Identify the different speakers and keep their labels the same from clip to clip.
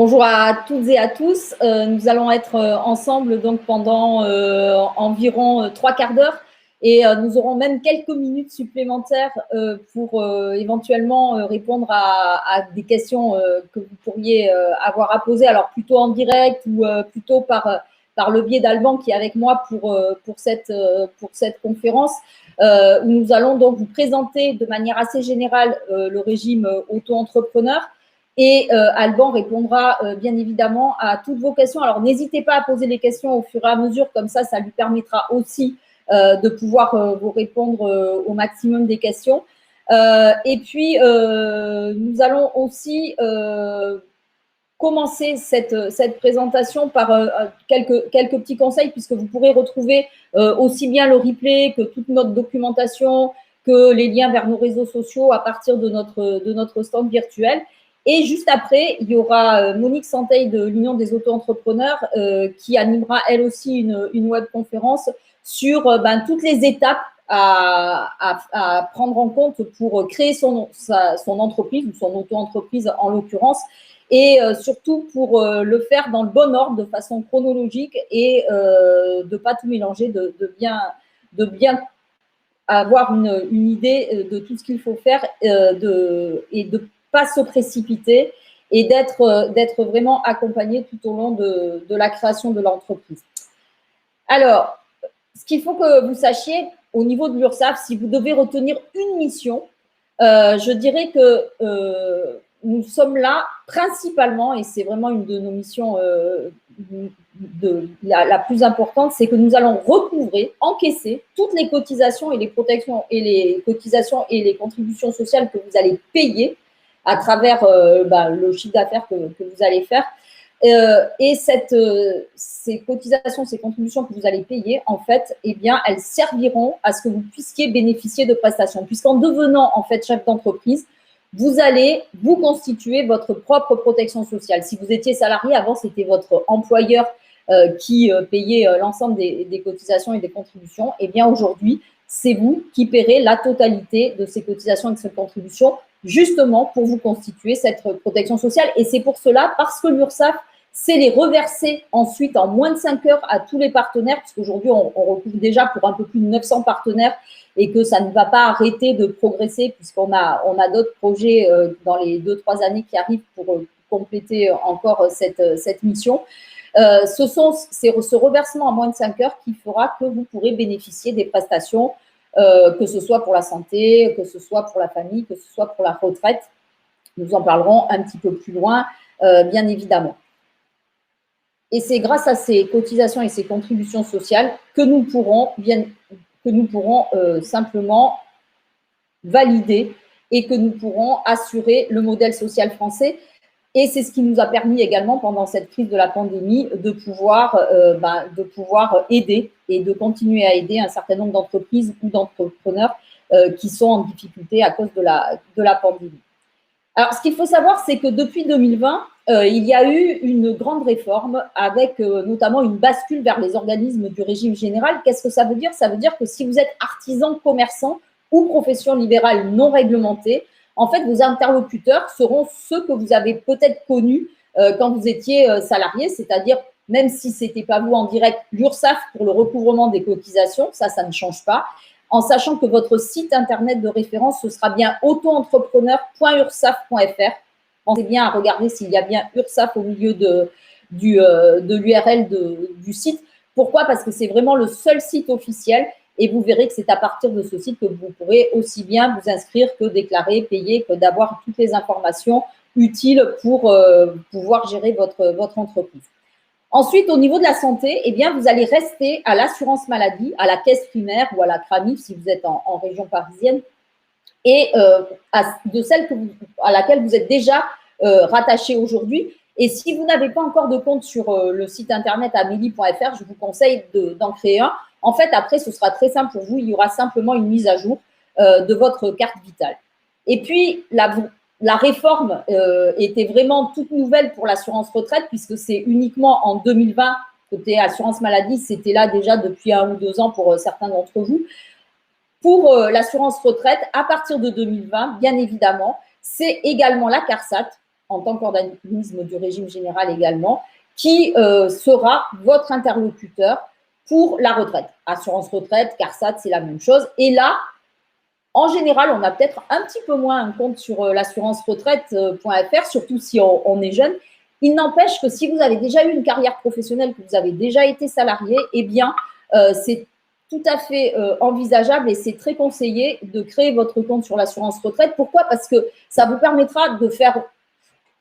Speaker 1: Bonjour à toutes et à tous. Nous allons être ensemble donc pendant environ 3/4 d'heure et nous aurons même quelques minutes supplémentaires pour éventuellement répondre à des questions que vous pourriez avoir à poser, alors plutôt en direct ou plutôt par le biais d'Alban qui est avec moi pour cette conférence où nous allons donc vous présenter de manière assez générale le régime auto-entrepreneur. Et Alban répondra bien évidemment à toutes vos questions. Alors, n'hésitez pas à poser les questions au fur et à mesure, comme ça lui permettra aussi de pouvoir vous répondre au maximum des questions. Et puis, nous allons aussi commencer cette présentation par quelques petits conseils, puisque vous pourrez retrouver aussi bien le replay que toute notre documentation, que les liens vers nos réseaux sociaux à partir de notre stand virtuel. Et juste après, il y aura Monique Santeil de l'Union des auto-entrepreneurs qui animera elle aussi une webconférence sur toutes les étapes à prendre en compte pour créer son entreprise ou son auto-entreprise en l'occurrence, et surtout pour le faire dans le bon ordre, de façon chronologique et de ne pas tout mélanger, de bien avoir une idée de tout ce qu'il faut faire et de pas se précipiter et d'être vraiment accompagné tout au long de la création de l'entreprise. Alors, ce qu'il faut que vous sachiez au niveau de l'URSSAF, si vous devez retenir une mission, je dirais que nous sommes là principalement, et c'est vraiment une de nos missions la plus importante, c'est que nous allons recouvrer, encaisser toutes les cotisations et les protections et les cotisations et les contributions sociales que vous allez payer à travers le chiffre d'affaires que vous allez faire. Et ces cotisations, ces contributions que vous allez payer, en fait, eh bien, elles serviront à ce que vous puissiez bénéficier de prestations. Puisqu'en devenant, en fait, chef d'entreprise, vous allez vous constituer votre propre protection sociale. Si vous étiez salarié, avant, c'était votre employeur qui payait l'ensemble des cotisations et des contributions. Eh bien, aujourd'hui, c'est vous qui paierez la totalité de ces cotisations et de ces contributions, justement pour vous constituer cette protection sociale. Et c'est pour cela, parce que l'URSSAF, c'est les reverser ensuite en moins de 5 heures à tous les partenaires, puisqu'aujourd'hui, on recouvre déjà pour un peu plus de 900 partenaires et que ça ne va pas arrêter de progresser, puisqu'on a d'autres projets dans les 2-3 années qui arrivent pour compléter encore cette mission. Ce reversement en moins de 5 heures qui fera que vous pourrez bénéficier des prestations, que ce soit pour la santé, que ce soit pour la famille, que ce soit pour la retraite. Nous en parlerons un petit peu plus loin, bien évidemment. Et c'est grâce à ces cotisations et ces contributions sociales que nous pourrons simplement valider et que nous pourrons assurer le modèle social français. Et c'est ce qui nous a permis également, pendant cette crise de la pandémie, de pouvoir aider et de continuer à aider un certain nombre d'entreprises ou d'entrepreneurs qui sont en difficulté à cause de la pandémie. Alors, ce qu'il faut savoir, c'est que depuis 2020, il y a eu une grande réforme avec notamment une bascule vers les organismes du régime général. Qu'est-ce que ça veut dire? Ça veut dire que si vous êtes artisan, commerçant ou profession libérale non réglementée, en fait, vos interlocuteurs seront ceux que vous avez peut-être connus quand vous étiez salarié, c'est-à-dire, même si ce n'était pas vous en direct, l'URSSAF pour le recouvrement des cotisations, ça ne change pas, en sachant que votre site internet de référence, ce sera bien autoentrepreneur.ursaf.fr. Pensez bien à regarder s'il y a bien URSSAF au milieu de l'URL du site. Pourquoi? Parce que c'est vraiment le seul site officiel et vous verrez que c'est à partir de ce site que vous pourrez aussi bien vous inscrire que déclarer, payer, que d'avoir toutes les informations utiles pour pouvoir gérer votre entreprise. Ensuite, au niveau de la santé, eh bien, vous allez rester à l'assurance maladie, à la caisse primaire ou à la CRAMIF si vous êtes en région parisienne, et de celle à laquelle vous êtes déjà rattaché aujourd'hui. Et si vous n'avez pas encore de compte sur le site internet amélie.fr, je vous conseille d'en créer un. En fait, après, ce sera très simple pour vous. Il y aura simplement une mise à jour de votre carte vitale. Et puis, la réforme était vraiment toute nouvelle pour l'assurance retraite, puisque c'est uniquement en 2020, côté assurance maladie, c'était là déjà depuis 1 ou 2 ans pour certains d'entre vous. Pour l'assurance retraite, à partir de 2020, bien évidemment, c'est également la CARSAT, en tant qu'organisme du régime général également, qui sera votre interlocuteur pour la retraite. Assurance retraite, CARSAT, c'est la même chose. Et là, en général, on a peut-être un petit peu moins un compte sur l'assurance-retraite.fr, surtout si on est jeune. Il n'empêche que si vous avez déjà eu une carrière professionnelle, que vous avez déjà été salarié, eh bien, c'est tout à fait envisageable et c'est très conseillé de créer votre compte sur l'assurance-retraite. Pourquoi? Parce que ça vous permettra de faire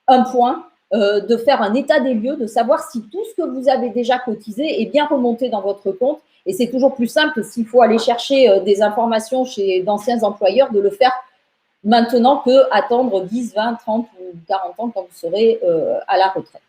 Speaker 1: un point, de faire un état des lieux, de savoir si tout ce que vous avez déjà cotisé est bien remonté dans votre compte. Et c'est toujours plus simple s'il faut aller chercher des informations chez d'anciens employeurs, de le faire maintenant que attendre 10, 20, 30 ou 40 ans quand vous serez à la retraite.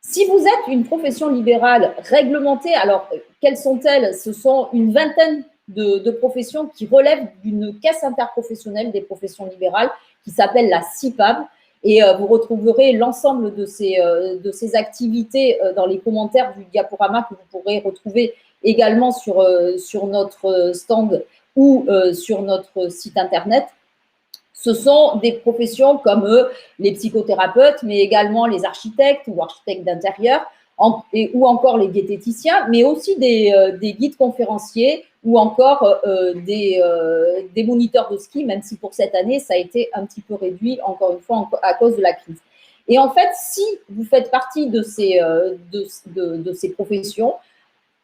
Speaker 1: Si vous êtes une profession libérale réglementée, alors quelles sont-elles? Ce sont une vingtaine de professions qui relèvent d'une caisse interprofessionnelle des professions libérales qui s'appelle la CIPAB. Et vous retrouverez l'ensemble de ces activités dans les commentaires du diaporama que vous pourrez retrouver également sur notre stand ou sur notre site internet. Ce sont des professions comme les psychothérapeutes, mais également les architectes ou architectes d'intérieur, ou encore les diététiciens, mais aussi des guides conférenciers ou encore des moniteurs de ski, même si pour cette année, ça a été un petit peu réduit, encore une fois, à cause de la crise. Et en fait, si vous faites partie de ces professions,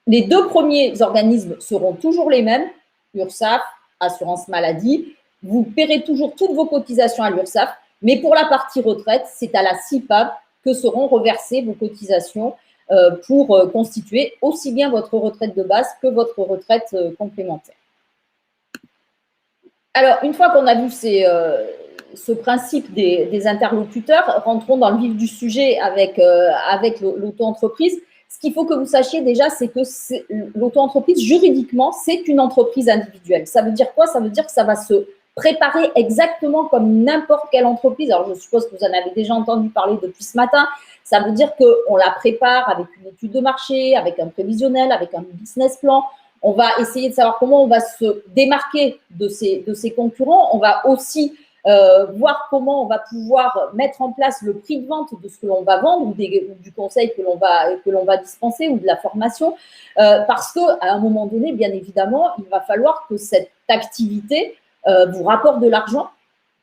Speaker 1: les deux premiers organismes seront toujours les mêmes, URSSAF, assurance maladie. Vous paierez toujours toutes vos cotisations à l'URSSAF, mais pour la partie retraite, c'est à la CIPAB que seront reversées vos cotisations pour constituer aussi bien votre retraite de base que votre retraite complémentaire. Alors, une fois qu'on a vu ce principe des interlocuteurs, rentrons dans le vif du sujet avec l'auto-entreprise. Ce qu'il faut que vous sachiez déjà, c'est que l'auto-entreprise, juridiquement, c'est une entreprise individuelle. Ça veut dire quoi? Ça veut dire que ça va se préparer exactement comme n'importe quelle entreprise. Alors, je suppose que vous en avez déjà entendu parler depuis ce matin. Ça veut dire qu'on la prépare avec une étude de marché, avec un prévisionnel, avec un business plan. On va essayer de savoir comment on va se démarquer de ces concurrents. On va aussi voir comment on va pouvoir mettre en place le prix de vente de ce que l'on va vendre ou du conseil que l'on va dispenser ou de la formation. Parce qu'à un moment donné, bien évidemment, il va falloir que cette activité vous rapporte de l'argent,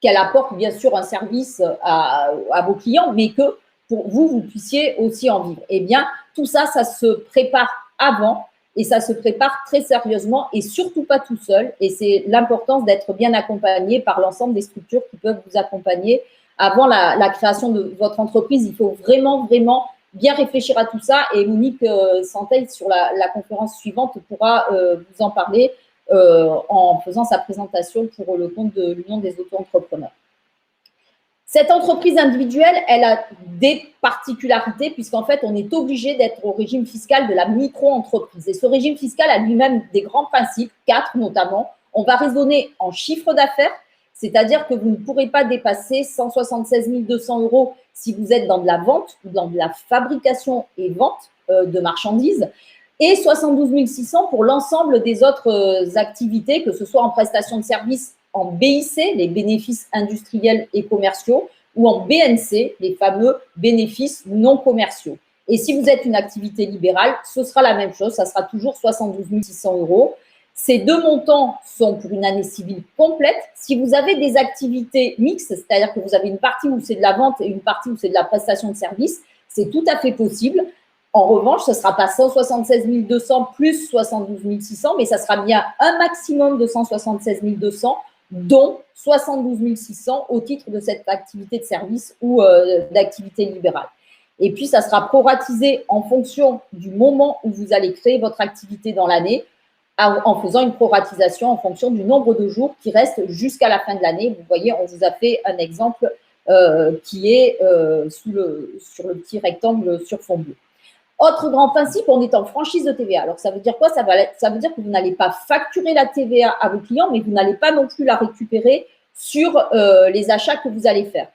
Speaker 1: qu'elle apporte bien sûr un service à vos clients, mais que pour vous, vous puissiez aussi en vivre. Eh bien, tout ça, ça se prépare avant et ça se prépare très sérieusement et surtout pas tout seul. Et c'est l'importance d'être bien accompagné par l'ensemble des structures qui peuvent vous accompagner avant la création de votre entreprise. Il faut vraiment, vraiment bien réfléchir à tout ça. Et Monique Santeil, sur la conférence suivante, pourra vous en parler en faisant sa présentation pour le compte de l'Union des auto-entrepreneurs. Cette entreprise individuelle, elle a des particularités puisqu'en fait, on est obligé d'être au régime fiscal de la micro-entreprise. Et ce régime fiscal a lui-même des grands principes, 4 notamment. On va raisonner en chiffre d'affaires, c'est-à-dire que vous ne pourrez pas dépasser 176 200 € si vous êtes dans de la vente ou dans de la fabrication et vente de marchandises et 72 600 pour l'ensemble des autres activités, que ce soit en prestation de services, en BIC, les bénéfices industriels et commerciaux, ou en BNC, les fameux bénéfices non commerciaux. Et si vous êtes une activité libérale, ce sera la même chose, ça sera toujours 72 600 €. Ces deux montants sont pour une année civile complète. Si vous avez des activités mixtes, c'est-à-dire que vous avez une partie où c'est de la vente et une partie où c'est de la prestation de services, c'est tout à fait possible. En revanche, ce ne sera pas 176 200 plus 72 600, mais ça sera bien un maximum de 176 200, dont 72 600 au titre de cette activité de service ou d'activité libérale. Et puis, ça sera proratisé en fonction du moment où vous allez créer votre activité dans l'année, en faisant une proratisation en fonction du nombre de jours qui restent jusqu'à la fin de l'année. Vous voyez, on vous a fait un exemple qui est sur le petit rectangle sur fond bleu. Autre grand principe, on est en franchise de TVA. Alors, ça veut dire quoi? Ça veut dire que vous n'allez pas facturer la TVA à vos clients, mais vous n'allez pas non plus la récupérer sur les achats que vous allez faire.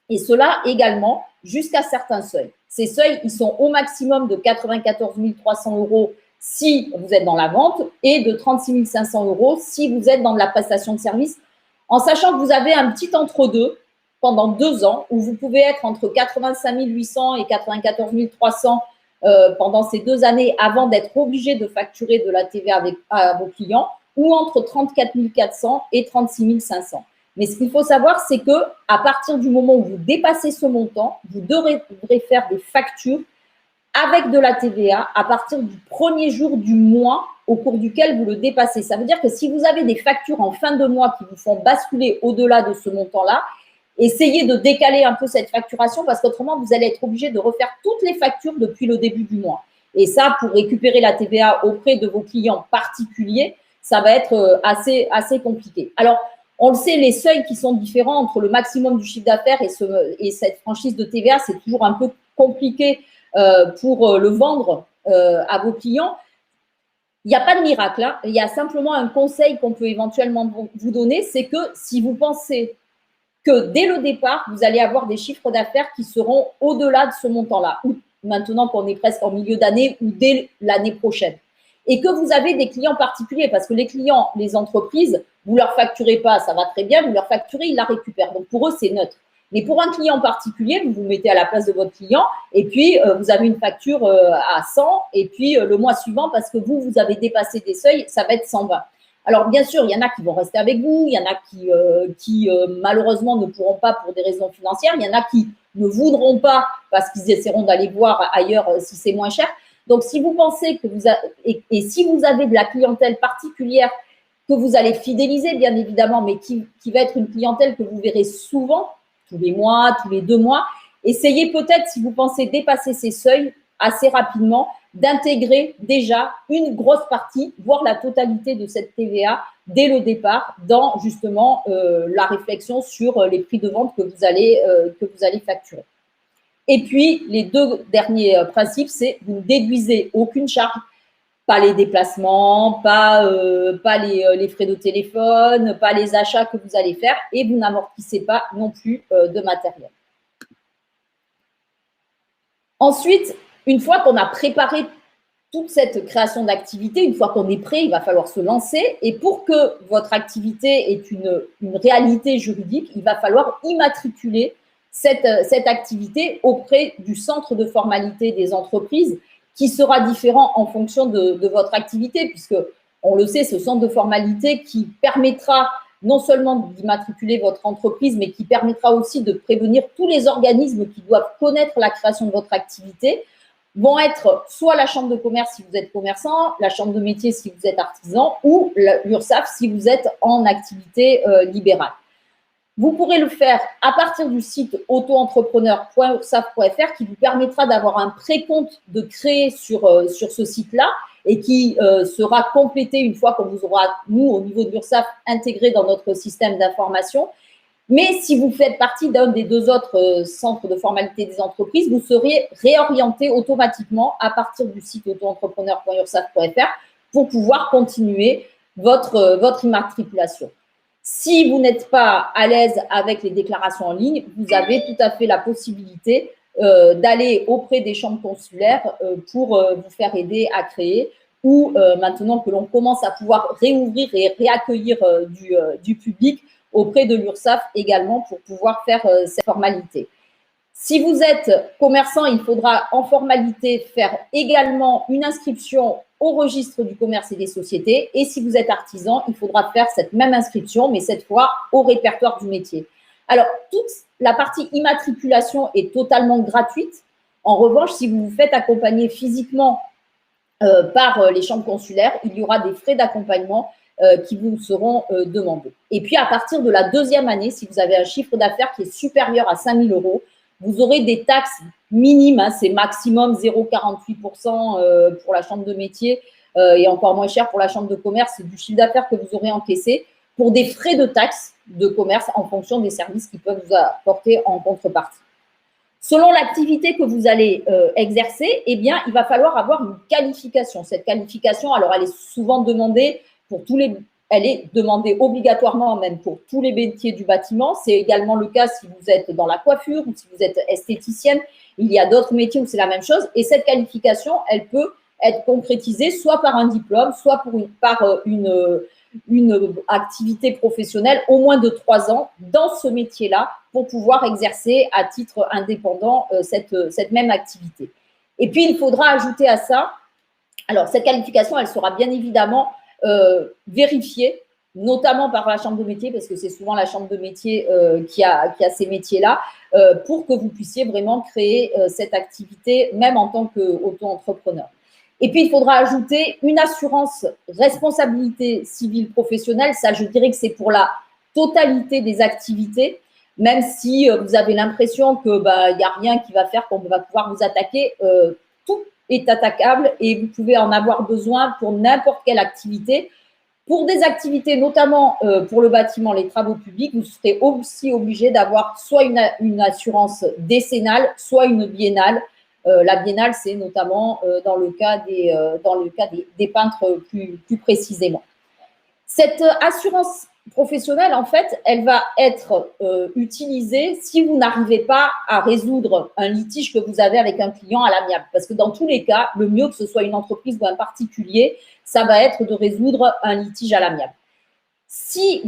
Speaker 1: Et cela également jusqu'à certains seuils. Ces seuils, ils sont au maximum de 94 300 € si vous êtes dans la vente et de 36 500 € si vous êtes dans de la prestation de service, en sachant que vous avez un petit entre-deux pendant 2 ans, où vous pouvez être entre 85 800 et 94 300 pendant ces 2 années avant d'être obligé de facturer de la TVA à vos clients, ou entre 34 400 et 36 500. Mais ce qu'il faut savoir, c'est que à partir du moment où vous dépassez ce montant, vous devrez faire des factures avec de la TVA à partir du premier jour du mois au cours duquel vous le dépassez. Ça veut dire que si vous avez des factures en fin de mois qui vous font basculer au-delà de ce montant-là, essayez de décaler un peu cette facturation parce qu'autrement, vous allez être obligé de refaire toutes les factures depuis le début du mois. Et ça, pour récupérer la TVA auprès de vos clients particuliers, ça va être assez compliqué. Alors, on le sait, les seuils qui sont différents entre le maximum du chiffre d'affaires et cette franchise de TVA, c'est toujours un peu compliqué pour le vendre à vos clients. Il n'y a pas de miracle, hein. Il y a simplement un conseil qu'on peut éventuellement vous donner, c'est que si vous pensez que dès le départ, vous allez avoir des chiffres d'affaires qui seront au-delà de ce montant-là, ou maintenant qu'on est presque en milieu d'année ou dès l'année prochaine. Et que vous avez des clients particuliers, parce que les clients, les entreprises, vous ne leur facturez pas, ça va très bien, vous leur facturez, ils la récupèrent. Donc pour eux, c'est neutre. Mais pour un client particulier, vous vous mettez à la place de votre client et puis vous avez une facture à 100 et puis le mois suivant, parce que vous avez dépassé des seuils, ça va être 120. Alors, bien sûr, il y en a qui vont rester avec vous, il y en a qui malheureusement ne pourront pas pour des raisons financières, il y en a qui ne voudront pas parce qu'ils essaieront d'aller voir ailleurs si c'est moins cher. Donc, si vous pensez que et si vous avez de la clientèle particulière que vous allez fidéliser, bien évidemment, mais qui va être une clientèle que vous verrez souvent, tous les mois, tous les 2 mois, essayez peut-être, si vous pensez dépasser ces seuils assez rapidement, d'intégrer déjà une grosse partie, voire la totalité de cette TVA dès le départ dans justement la réflexion sur les prix de vente que vous allez facturer. Et puis, les 2 derniers principes, c'est vous ne déduisez aucune charge, pas les déplacements, pas les frais de téléphone, pas les achats que vous allez faire et vous n'amortissez pas non plus de matériel. Ensuite, une fois qu'on a préparé toute cette création d'activité, une fois qu'on est prêt, il va falloir se lancer. Et pour que votre activité ait une réalité juridique, il va falloir immatriculer cette activité auprès du centre de formalité des entreprises qui sera différent en fonction de votre activité, puisque, on le sait, ce centre de formalité qui permettra non seulement d'immatriculer votre entreprise, mais qui permettra aussi de prévenir tous les organismes qui doivent connaître la création de votre activité, vont être soit la chambre de commerce si vous êtes commerçant, la chambre de métier si vous êtes artisan, ou l'URSSAF si vous êtes en activité libérale. Vous pourrez le faire à partir du site auto-entrepreneur.ursaf.fr qui vous permettra d'avoir un précompte de créer sur ce site-là et qui sera complété une fois qu'on vous aura, nous, au niveau de l'URSSAF, intégré dans notre système d'information. Mais si vous faites partie d'un des 2 autres centres de formalité des entreprises, vous serez réorienté automatiquement à partir du site auto-entrepreneur.ursaf.fr pour pouvoir continuer votre immatriculation. Si vous n'êtes pas à l'aise avec les déclarations en ligne, vous avez tout à fait la possibilité d'aller auprès des chambres consulaires pour vous faire aider à créer, ou maintenant que l'on commence à pouvoir réouvrir et réaccueillir du public, auprès de l'URSSAF également pour pouvoir faire cette formalité. Si vous êtes commerçant, il faudra en formalité faire également une inscription au registre du commerce et des sociétés. Et si vous êtes artisan, il faudra faire cette même inscription, mais cette fois au répertoire du métier. Alors, toute la partie immatriculation est totalement gratuite. En revanche, si vous vous faites accompagner physiquement par les chambres consulaires, il y aura des frais d'accompagnement qui vous seront demandés. Et puis, à partir de la 2e année, si vous avez un chiffre d'affaires qui est supérieur à 5 000 €, vous aurez des taxes minimes, hein, c'est maximum 0,48% pour la chambre de métier et encore moins cher pour la chambre de commerce du chiffre d'affaires que vous aurez encaissé pour des frais de taxes de commerce en fonction des services qu'ils peuvent vous apporter en contrepartie. Selon l'activité que vous allez exercer, eh bien, il va falloir avoir une qualification. Cette qualification, alors, elle est souvent demandée pour elle est demandée obligatoirement même pour tous les métiers du bâtiment. C'est également le cas si vous êtes dans la coiffure ou si vous êtes esthéticienne. Il y a d'autres métiers où c'est la même chose. Et cette qualification, elle peut être concrétisée soit par un diplôme, soit par une activité professionnelle au moins de 3 ans dans ce métier-là pour pouvoir exercer à titre indépendant cette même activité. Et puis, il faudra ajouter à ça, alors cette qualification, elle sera bien évidemment vérifiée, notamment par la chambre de métier, parce que c'est souvent la chambre de métier qui a ces métiers-là, pour que vous puissiez vraiment créer cette activité, même en tant qu'auto-entrepreneur. Et puis, il faudra ajouter une assurance responsabilité civile professionnelle. Ça, je dirais que c'est pour la totalité des activités, même si vous avez l'impression que y a rien qui va faire qu'on va pouvoir vous attaquer. Tout est attaquable et vous pouvez en avoir besoin pour n'importe quelle activité. Pour des activités, notamment pour le bâtiment, les travaux publics, vous serez aussi obligé d'avoir soit une assurance décennale, soit une biennale. La biennale, c'est notamment dans le cas des peintres plus précisément. Cette assurance professionnelle, en fait, elle va être utilisée si vous n'arrivez pas à résoudre un litige que vous avez avec un client à l'amiable. Parce que dans tous les cas, le mieux que ce soit une entreprise ou un particulier, ça va être de résoudre un litige à l'amiable. Si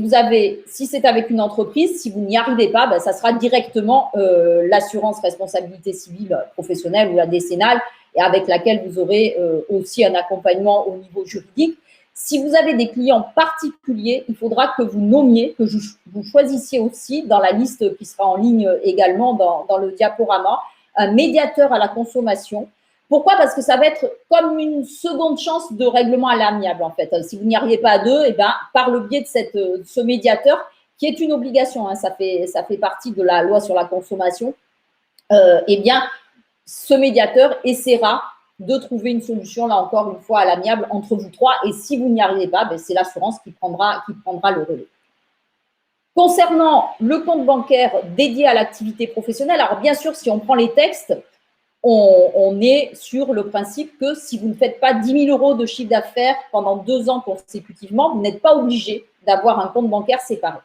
Speaker 1: c'est avec une entreprise, si vous n'y arrivez pas, ça sera directement l'assurance responsabilité civile professionnelle ou la décennale, et avec laquelle vous aurez aussi un accompagnement au niveau juridique. Si vous avez des clients particuliers, il faudra que vous nommiez, que vous choisissiez aussi dans la liste qui sera en ligne également dans le diaporama, un médiateur à la consommation. Pourquoi? Parce que ça va être comme une seconde chance de règlement à l'amiable, en fait. Si vous n'y arrivez pas à deux, par le biais de ce médiateur, qui est une obligation, hein, ça fait partie de la loi sur la consommation, ce médiateur essaiera de trouver une solution, là encore une fois, à l'amiable entre vous trois. Et si vous n'y arrivez pas, c'est l'assurance qui prendra le relais. Concernant le compte bancaire dédié à l'activité professionnelle, alors bien sûr, si on prend les textes, on est sur le principe que si vous ne faites pas 10 000 € de chiffre d'affaires pendant 2 ans consécutivement, vous n'êtes pas obligé d'avoir un compte bancaire séparé.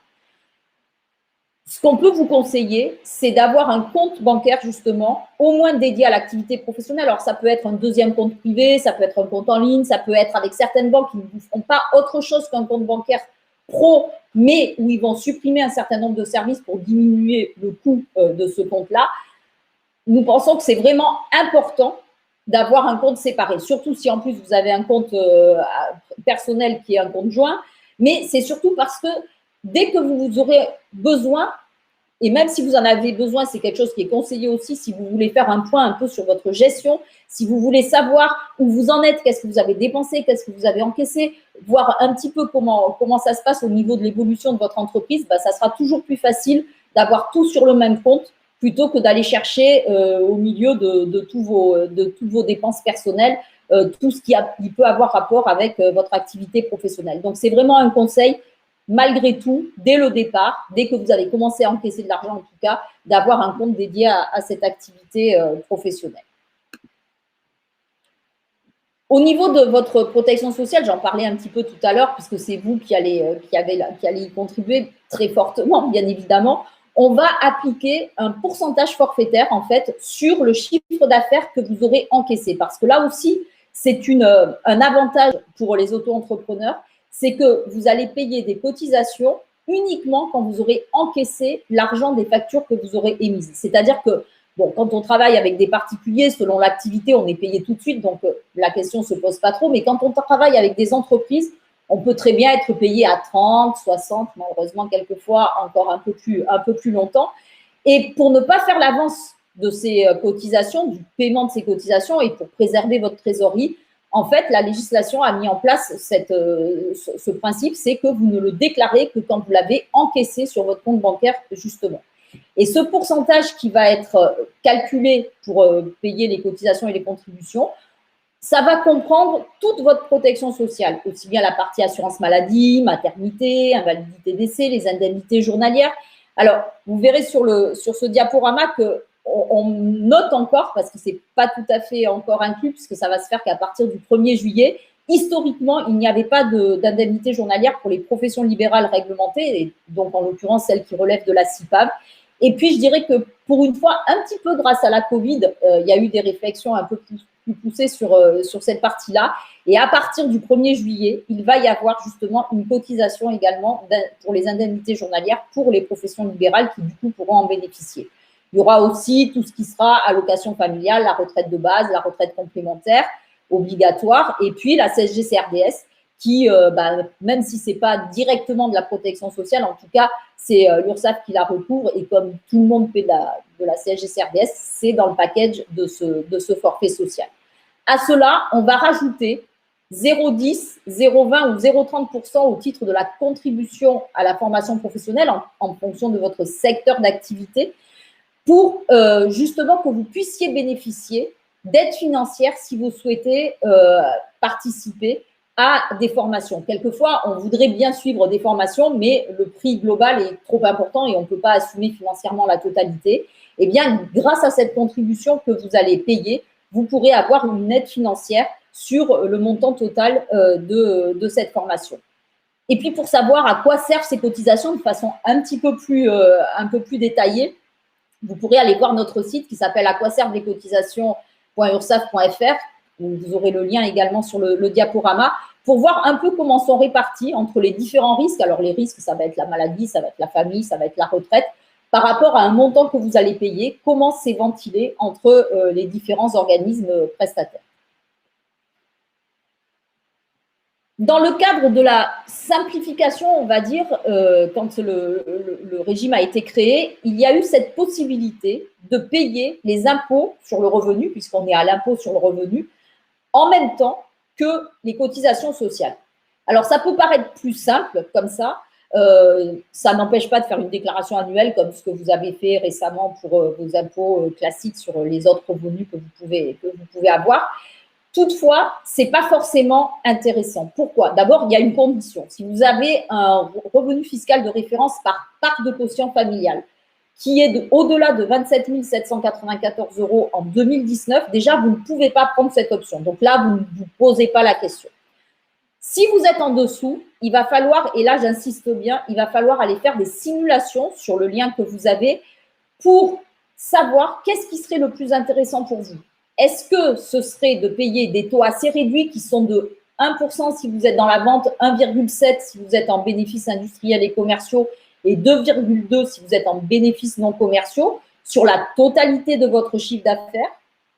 Speaker 1: Ce qu'on peut vous conseiller, c'est d'avoir un compte bancaire, justement, au moins dédié à l'activité professionnelle. Alors, ça peut être un deuxième compte privé, ça peut être un compte en ligne, ça peut être avec certaines banques qui ne vous feront pas autre chose qu'un compte bancaire pro, mais où ils vont supprimer un certain nombre de services pour diminuer le coût de ce compte-là. Nous pensons que c'est vraiment important d'avoir un compte séparé, surtout si en plus vous avez un compte personnel qui est un compte joint, mais c'est surtout parce que dès que vous aurez besoin, et même si vous en avez besoin, c'est quelque chose qui est conseillé aussi si vous voulez faire un point un peu sur votre gestion, si vous voulez savoir où vous en êtes, qu'est-ce que vous avez dépensé, qu'est-ce que vous avez encaissé, voir un petit peu comment ça se passe au niveau de l'évolution de votre entreprise, ça sera toujours plus facile d'avoir tout sur le même compte plutôt que d'aller chercher au milieu de tous vos dépenses personnelles, tout ce qui peut avoir rapport avec votre activité professionnelle. Donc, c'est vraiment un conseil, malgré tout, dès le départ, dès que vous avez commencé à encaisser de l'argent en tout cas, d'avoir un compte dédié à cette activité professionnelle. Au niveau de votre protection sociale, j'en parlais un petit peu tout à l'heure, puisque c'est vous qui allez y contribuer très fortement, bien évidemment. On va appliquer un pourcentage forfaitaire, en fait, sur le chiffre d'affaires que vous aurez encaissé. Parce que là aussi, c'est un avantage pour les auto-entrepreneurs, c'est que vous allez payer des cotisations uniquement quand vous aurez encaissé l'argent des factures que vous aurez émises. C'est-à-dire que, bon, quand on travaille avec des particuliers, selon l'activité, on est payé tout de suite, donc la question ne se pose pas trop. Mais quand on travaille avec des entreprises, on peut très bien être payé à 30, 60, malheureusement quelquefois encore un peu plus longtemps. Et pour ne pas faire l'avance de ces cotisations, du paiement de ces cotisations et pour préserver votre trésorerie, en fait, la législation a mis en place ce principe, c'est que vous ne le déclarez que quand vous l'avez encaissé sur votre compte bancaire, justement. Et ce pourcentage qui va être calculé pour payer les cotisations et les contributions, ça va comprendre toute votre protection sociale, aussi bien la partie assurance maladie, maternité, invalidité décès, les indemnités journalières. Alors, vous verrez sur ce diaporama qu'on note encore, parce que ce n'est pas tout à fait encore inclus, puisque ça va se faire qu'à partir du 1er juillet, historiquement, il n'y avait pas d'indemnité journalière pour les professions libérales réglementées, et donc en l'occurrence celles qui relèvent de la CIPAV. Et puis, je dirais que pour une fois, un petit peu grâce à la Covid, il y a eu des réflexions un peu plus plus poussé sur cette partie-là. Et à partir du 1er juillet, il va y avoir justement une cotisation également pour les indemnités journalières pour les professions libérales qui, du coup, pourront en bénéficier. Il y aura aussi tout ce qui sera allocation familiale, la retraite de base, la retraite complémentaire obligatoire, et puis la CSG-CRDS qui, même si ce n'est pas directement de la protection sociale, en tout cas, c'est l'URSSAF qui la recouvre, et comme tout le monde paie de la CSG-CRDS, c'est dans le package de ce forfait social. À cela, on va rajouter 0,10, 0,20 ou 0,30% au titre de la contribution à la formation professionnelle en fonction de votre secteur d'activité pour justement que vous puissiez bénéficier d'aide financière si vous souhaitez participer à des formations. Quelquefois, on voudrait bien suivre des formations, mais le prix global est trop important et on ne peut pas assumer financièrement la totalité. Eh bien, grâce à cette contribution que vous allez payer, vous pourrez avoir une aide financière sur le montant total de cette formation. Et puis, pour savoir à quoi servent ces cotisations de façon un peu plus détaillée, vous pourrez aller voir notre site qui s'appelle à quoi servent les cotisations.ursaf.fr. Vous aurez le lien également sur le diaporama pour voir un peu comment sont répartis entre les différents risques. Alors, les risques, ça va être la maladie, ça va être la famille, ça va être la retraite. Par rapport à un montant que vous allez payer, comment c'est ventilé entre les différents organismes prestataires. Dans le cadre de la simplification, on va dire, quand le régime a été créé, il y a eu cette possibilité de payer les impôts sur le revenu, puisqu'on est à l'impôt sur le revenu, en même temps que les cotisations sociales. Alors, ça peut paraître plus simple comme ça. Ça n'empêche pas de faire une déclaration annuelle comme ce que vous avez fait récemment pour vos impôts classiques sur les autres revenus que vous pouvez avoir. Toutefois, ce n'est pas forcément intéressant. Pourquoi? D'abord, il y a une condition. Si vous avez un revenu fiscal de référence par part de quotient familial qui est au-delà de 27 794 € en 2019, déjà, vous ne pouvez pas prendre cette option. Donc là, vous ne vous posez pas la question. Si vous êtes en dessous, il va falloir, et là j'insiste bien, il va falloir aller faire des simulations sur le lien que vous avez pour savoir qu'est-ce qui serait le plus intéressant pour vous. Est-ce que ce serait de payer des taux assez réduits qui sont de 1% si vous êtes dans la vente, 1,7% si vous êtes en bénéfices industriels et commerciaux et 2,2% si vous êtes en bénéfices non commerciaux sur la totalité de votre chiffre d'affaires?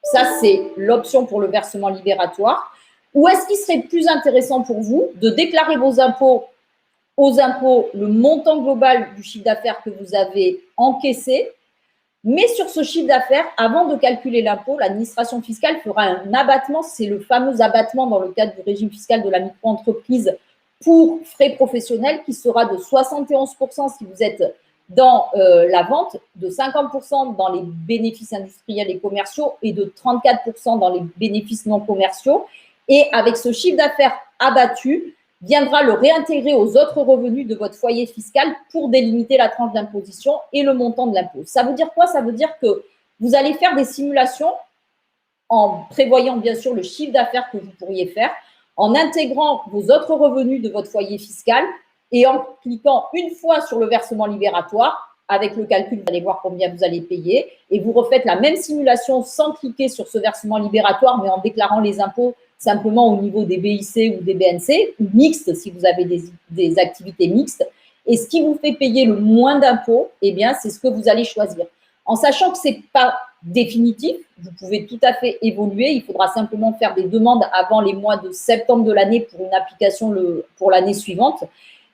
Speaker 1: Ça, c'est l'option pour le versement libératoire. Ou est-ce qu'il serait plus intéressant pour vous de déclarer vos impôts aux impôts le montant global du chiffre d'affaires que vous avez encaissé, mais sur ce chiffre d'affaires, avant de calculer l'impôt, l'administration fiscale fera un abattement, c'est le fameux abattement dans le cadre du régime fiscal de la micro-entreprise pour frais professionnels qui sera de 71% si vous êtes dans la vente, de 50% dans les bénéfices industriels et commerciaux et de 34% dans les bénéfices non commerciaux. Et avec ce chiffre d'affaires abattu, viendra le réintégrer aux autres revenus de votre foyer fiscal pour délimiter la tranche d'imposition et le montant de l'impôt. Ça veut dire quoi? Ça veut dire que vous allez faire des simulations en prévoyant bien sûr le chiffre d'affaires que vous pourriez faire, en intégrant vos autres revenus de votre foyer fiscal et en cliquant une fois sur le versement libératoire. Avec le calcul, vous allez voir combien vous allez payer et vous refaites la même simulation sans cliquer sur ce versement libératoire, mais en déclarant les impôts simplement au niveau des BIC ou des BNC, ou mixtes si vous avez des activités mixtes. Et ce qui vous fait payer le moins d'impôts, eh bien, c'est ce que vous allez choisir. En sachant que ce n'est pas définitif, vous pouvez tout à fait évoluer. Il faudra simplement faire des demandes avant les mois de septembre de l'année pour une application pour l'année suivante.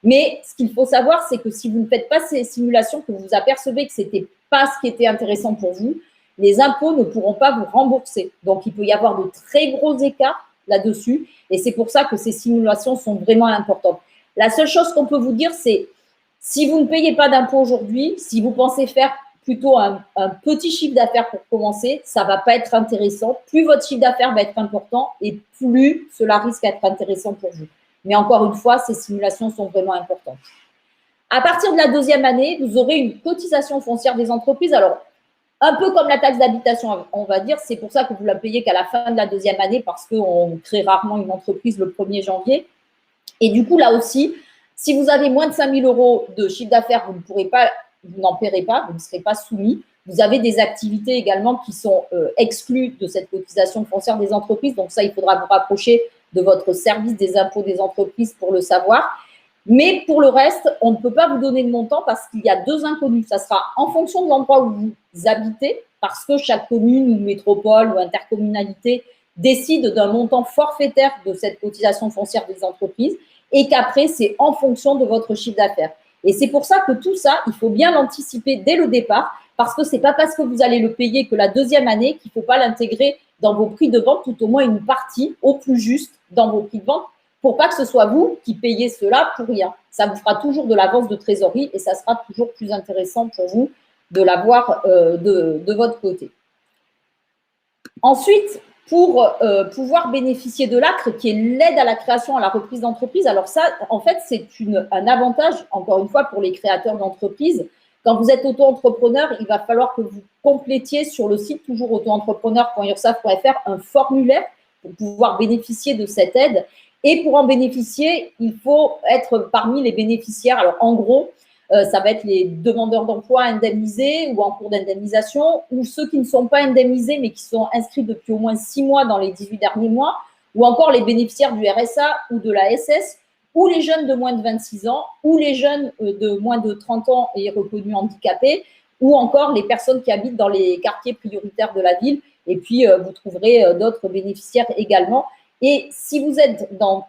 Speaker 1: Mais ce qu'il faut savoir, c'est que si vous ne faites pas ces simulations, que vous apercevez que ce n'était pas ce qui était intéressant pour vous, les impôts ne pourront pas vous rembourser. Donc, il peut y avoir de très gros écarts là-dessus. Et c'est pour ça que ces simulations sont vraiment importantes. La seule chose qu'on peut vous dire, c'est si vous ne payez pas d'impôts aujourd'hui, si vous pensez faire plutôt un petit chiffre d'affaires pour commencer, ça ne va pas être intéressant. Plus votre chiffre d'affaires va être important et plus cela risque d'être intéressant pour vous. Mais encore une fois, ces simulations sont vraiment importantes. À partir de la deuxième année, vous aurez une cotisation foncière des entreprises. Alors, un peu comme la taxe d'habitation, on va dire, c'est pour ça que vous la payez qu'à la fin de la deuxième année parce qu'on crée rarement une entreprise le 1er janvier. Et du coup, là aussi, si vous avez moins de 5 000 € de chiffre d'affaires, vous n'en paierez pas, vous ne serez pas soumis. Vous avez des activités également qui sont exclues de cette cotisation foncière des entreprises. Donc ça, il faudra vous rapprocher de votre service des impôts des entreprises pour le savoir. Mais pour le reste, on ne peut pas vous donner de montant parce qu'il y a deux inconnus. Ça sera en fonction de l'endroit où vous habitez, parce que chaque commune ou métropole ou intercommunalité décide d'un montant forfaitaire de cette cotisation foncière des entreprises et qu'après, c'est en fonction de votre chiffre d'affaires. Et c'est pour ça que tout ça, il faut bien l'anticiper dès le départ, parce que ce n'est pas parce que vous allez le payer que la deuxième année qu'il ne faut pas l'intégrer dans vos prix de vente, tout au moins une partie au plus juste dans vos prix de vente, pour pas que ce soit vous qui payez cela pour rien. Ça vous fera toujours de l'avance de trésorerie et ça sera toujours plus intéressant pour vous de l'avoir de votre côté. Ensuite, pour pouvoir bénéficier de l'ACRE, qui est l'aide à la création, à la reprise d'entreprise, alors ça, en fait, c'est un avantage, encore une fois, pour les créateurs d'entreprises. Quand vous êtes auto-entrepreneur, il va falloir que vous complétiez sur le site toujours auto-entrepreneur.ursaf.fr un formulaire pour pouvoir bénéficier de cette aide. Et pour en bénéficier, il faut être parmi les bénéficiaires. Alors, en gros, ça va être les demandeurs d'emploi indemnisés ou en cours d'indemnisation, ou ceux qui ne sont pas indemnisés mais qui sont inscrits depuis au moins 6 mois dans les 18 derniers mois, ou encore les bénéficiaires du RSA ou de la SS, ou les jeunes de moins de 26 ans, ou les jeunes de moins de 30 ans et reconnus handicapés, ou encore les personnes qui habitent dans les quartiers prioritaires de la ville. Et puis, vous trouverez d'autres bénéficiaires également. Et si vous êtes dans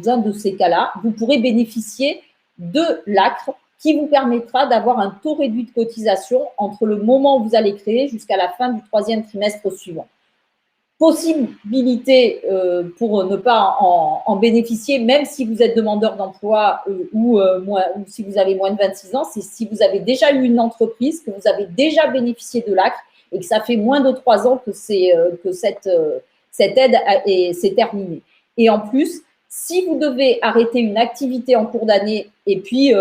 Speaker 1: un de ces cas-là, vous pourrez bénéficier de l'ACRE qui vous permettra d'avoir un taux réduit de cotisation entre le moment où vous allez créer jusqu'à la fin du 3e trimestre suivant. Possibilité pour ne pas en bénéficier, même si vous êtes demandeur d'emploi ou si vous avez moins de 26 ans, c'est si vous avez déjà eu une entreprise, que vous avez déjà bénéficié de l'ACRE et que ça fait moins de 3 ans que cette aide s'est terminée. Et en plus, si vous devez arrêter une activité en cours d'année et puis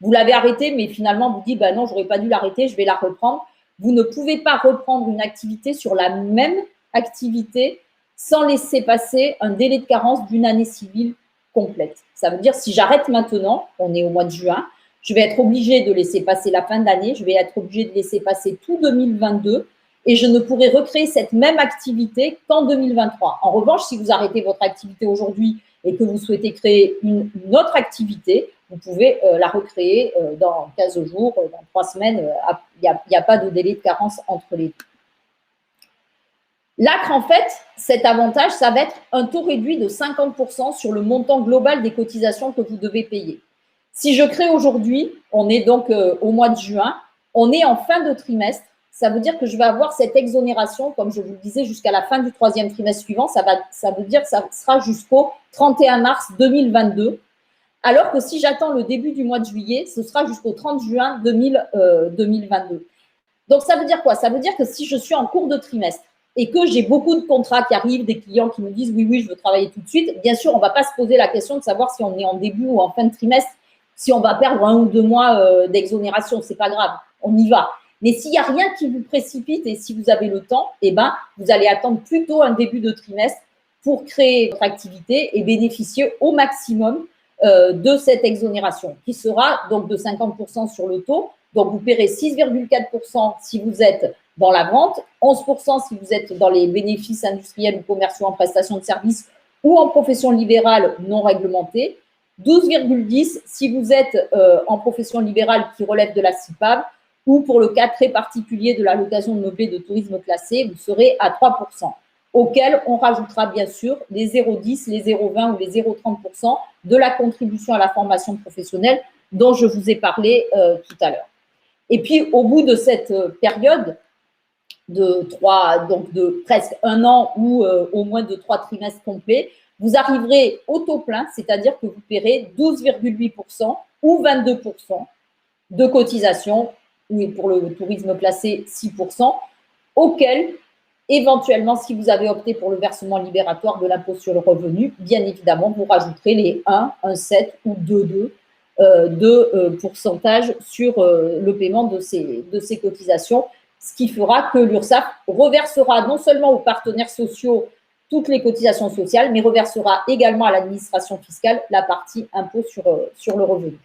Speaker 1: vous l'avez arrêtée, mais finalement vous dites non, j'aurais pas dû l'arrêter, je vais la reprendre. Vous ne pouvez pas reprendre une activité sur la même activité sans laisser passer un délai de carence d'une année civile complète. Ça veut dire si j'arrête maintenant, on est au mois de juin, je vais être obligée de laisser passer la fin de l'année, je vais être obligée de laisser passer tout 2022 et je ne pourrai recréer cette même activité qu'en 2023. En revanche, si vous arrêtez votre activité aujourd'hui et que vous souhaitez créer une autre activité, vous pouvez la recréer dans 15 jours, dans 3 semaines. Il n'y a pas de délai de carence entre les deux. L'ACRE, en fait, cet avantage, ça va être un taux réduit de 50% sur le montant global des cotisations que vous devez payer. Si je crée aujourd'hui, on est donc au mois de juin, on est en fin de trimestre, ça veut dire que je vais avoir cette exonération, comme je vous le disais, jusqu'à la fin du 3e trimestre suivant, ça veut dire que ça sera jusqu'au 31 mars 2022, alors que si j'attends le début du mois de juillet, ce sera jusqu'au 30 juin 2022. Donc, ça veut dire quoi? Ça veut dire que si je suis en cours de trimestre, et que j'ai beaucoup de contrats qui arrivent, des clients qui me disent oui, je veux travailler tout de suite, bien sûr, on ne va pas se poser la question de savoir si on est en début ou en fin de trimestre, si on va perdre 1 ou 2 mois d'exonération, ce n'est pas grave, on y va. Mais s'il n'y a rien qui vous précipite et si vous avez le temps, vous allez attendre plutôt un début de trimestre pour créer votre activité et bénéficier au maximum de cette exonération, qui sera donc de 50% sur le taux. Donc, vous paierez 6,4% si vous êtes dans la vente, 11% si vous êtes dans les bénéfices industriels ou commerciaux en prestation de services ou en profession libérale non réglementée, 12,10% si vous êtes en profession libérale qui relève de la CIPAV ou pour le cas très particulier de l'allocation de meublé de tourisme classé, vous serez à 3%, auquel on rajoutera bien sûr les 0,10, les 0,20 ou les 0,30% de la contribution à la formation professionnelle dont je vous ai parlé tout à l'heure. Et puis, au bout de cette période, de presque 1 an ou au moins de 3 trimestres complets, vous arriverez au taux plein, c'est-à-dire que vous paierez 12,8% ou 22% de cotisation, ou pour le tourisme classé 6%, auquel, éventuellement, si vous avez opté pour le versement libératoire de l'impôt sur le revenu, bien évidemment, vous rajouterez les 1, 1,7 ou 2,2 de pourcentage sur le paiement de ces cotisations, ce qui fera que l'URSSAF reversera non seulement aux partenaires sociaux toutes les cotisations sociales, mais reversera également à l'administration fiscale la partie impôt sur le revenu.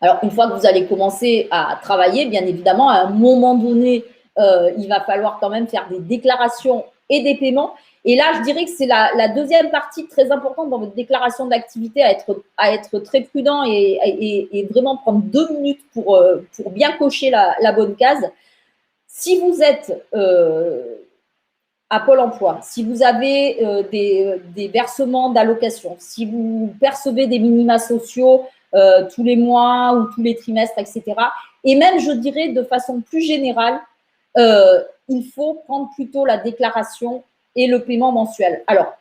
Speaker 1: Alors, une fois que vous allez commencer à travailler, bien évidemment, à un moment donné, il va falloir quand même faire des déclarations et des paiements. Et là, je dirais que c'est la deuxième partie très importante dans votre déclaration d'activité, à être très prudent et vraiment prendre 2 minutes pour bien cocher la bonne case. Si vous êtes à Pôle emploi, si vous avez des versements d'allocations, si vous percevez des minima sociaux tous les mois ou tous les trimestres, etc., et même, je dirais, de façon plus générale, il faut prendre plutôt la déclaration et le paiement mensuel. Alors,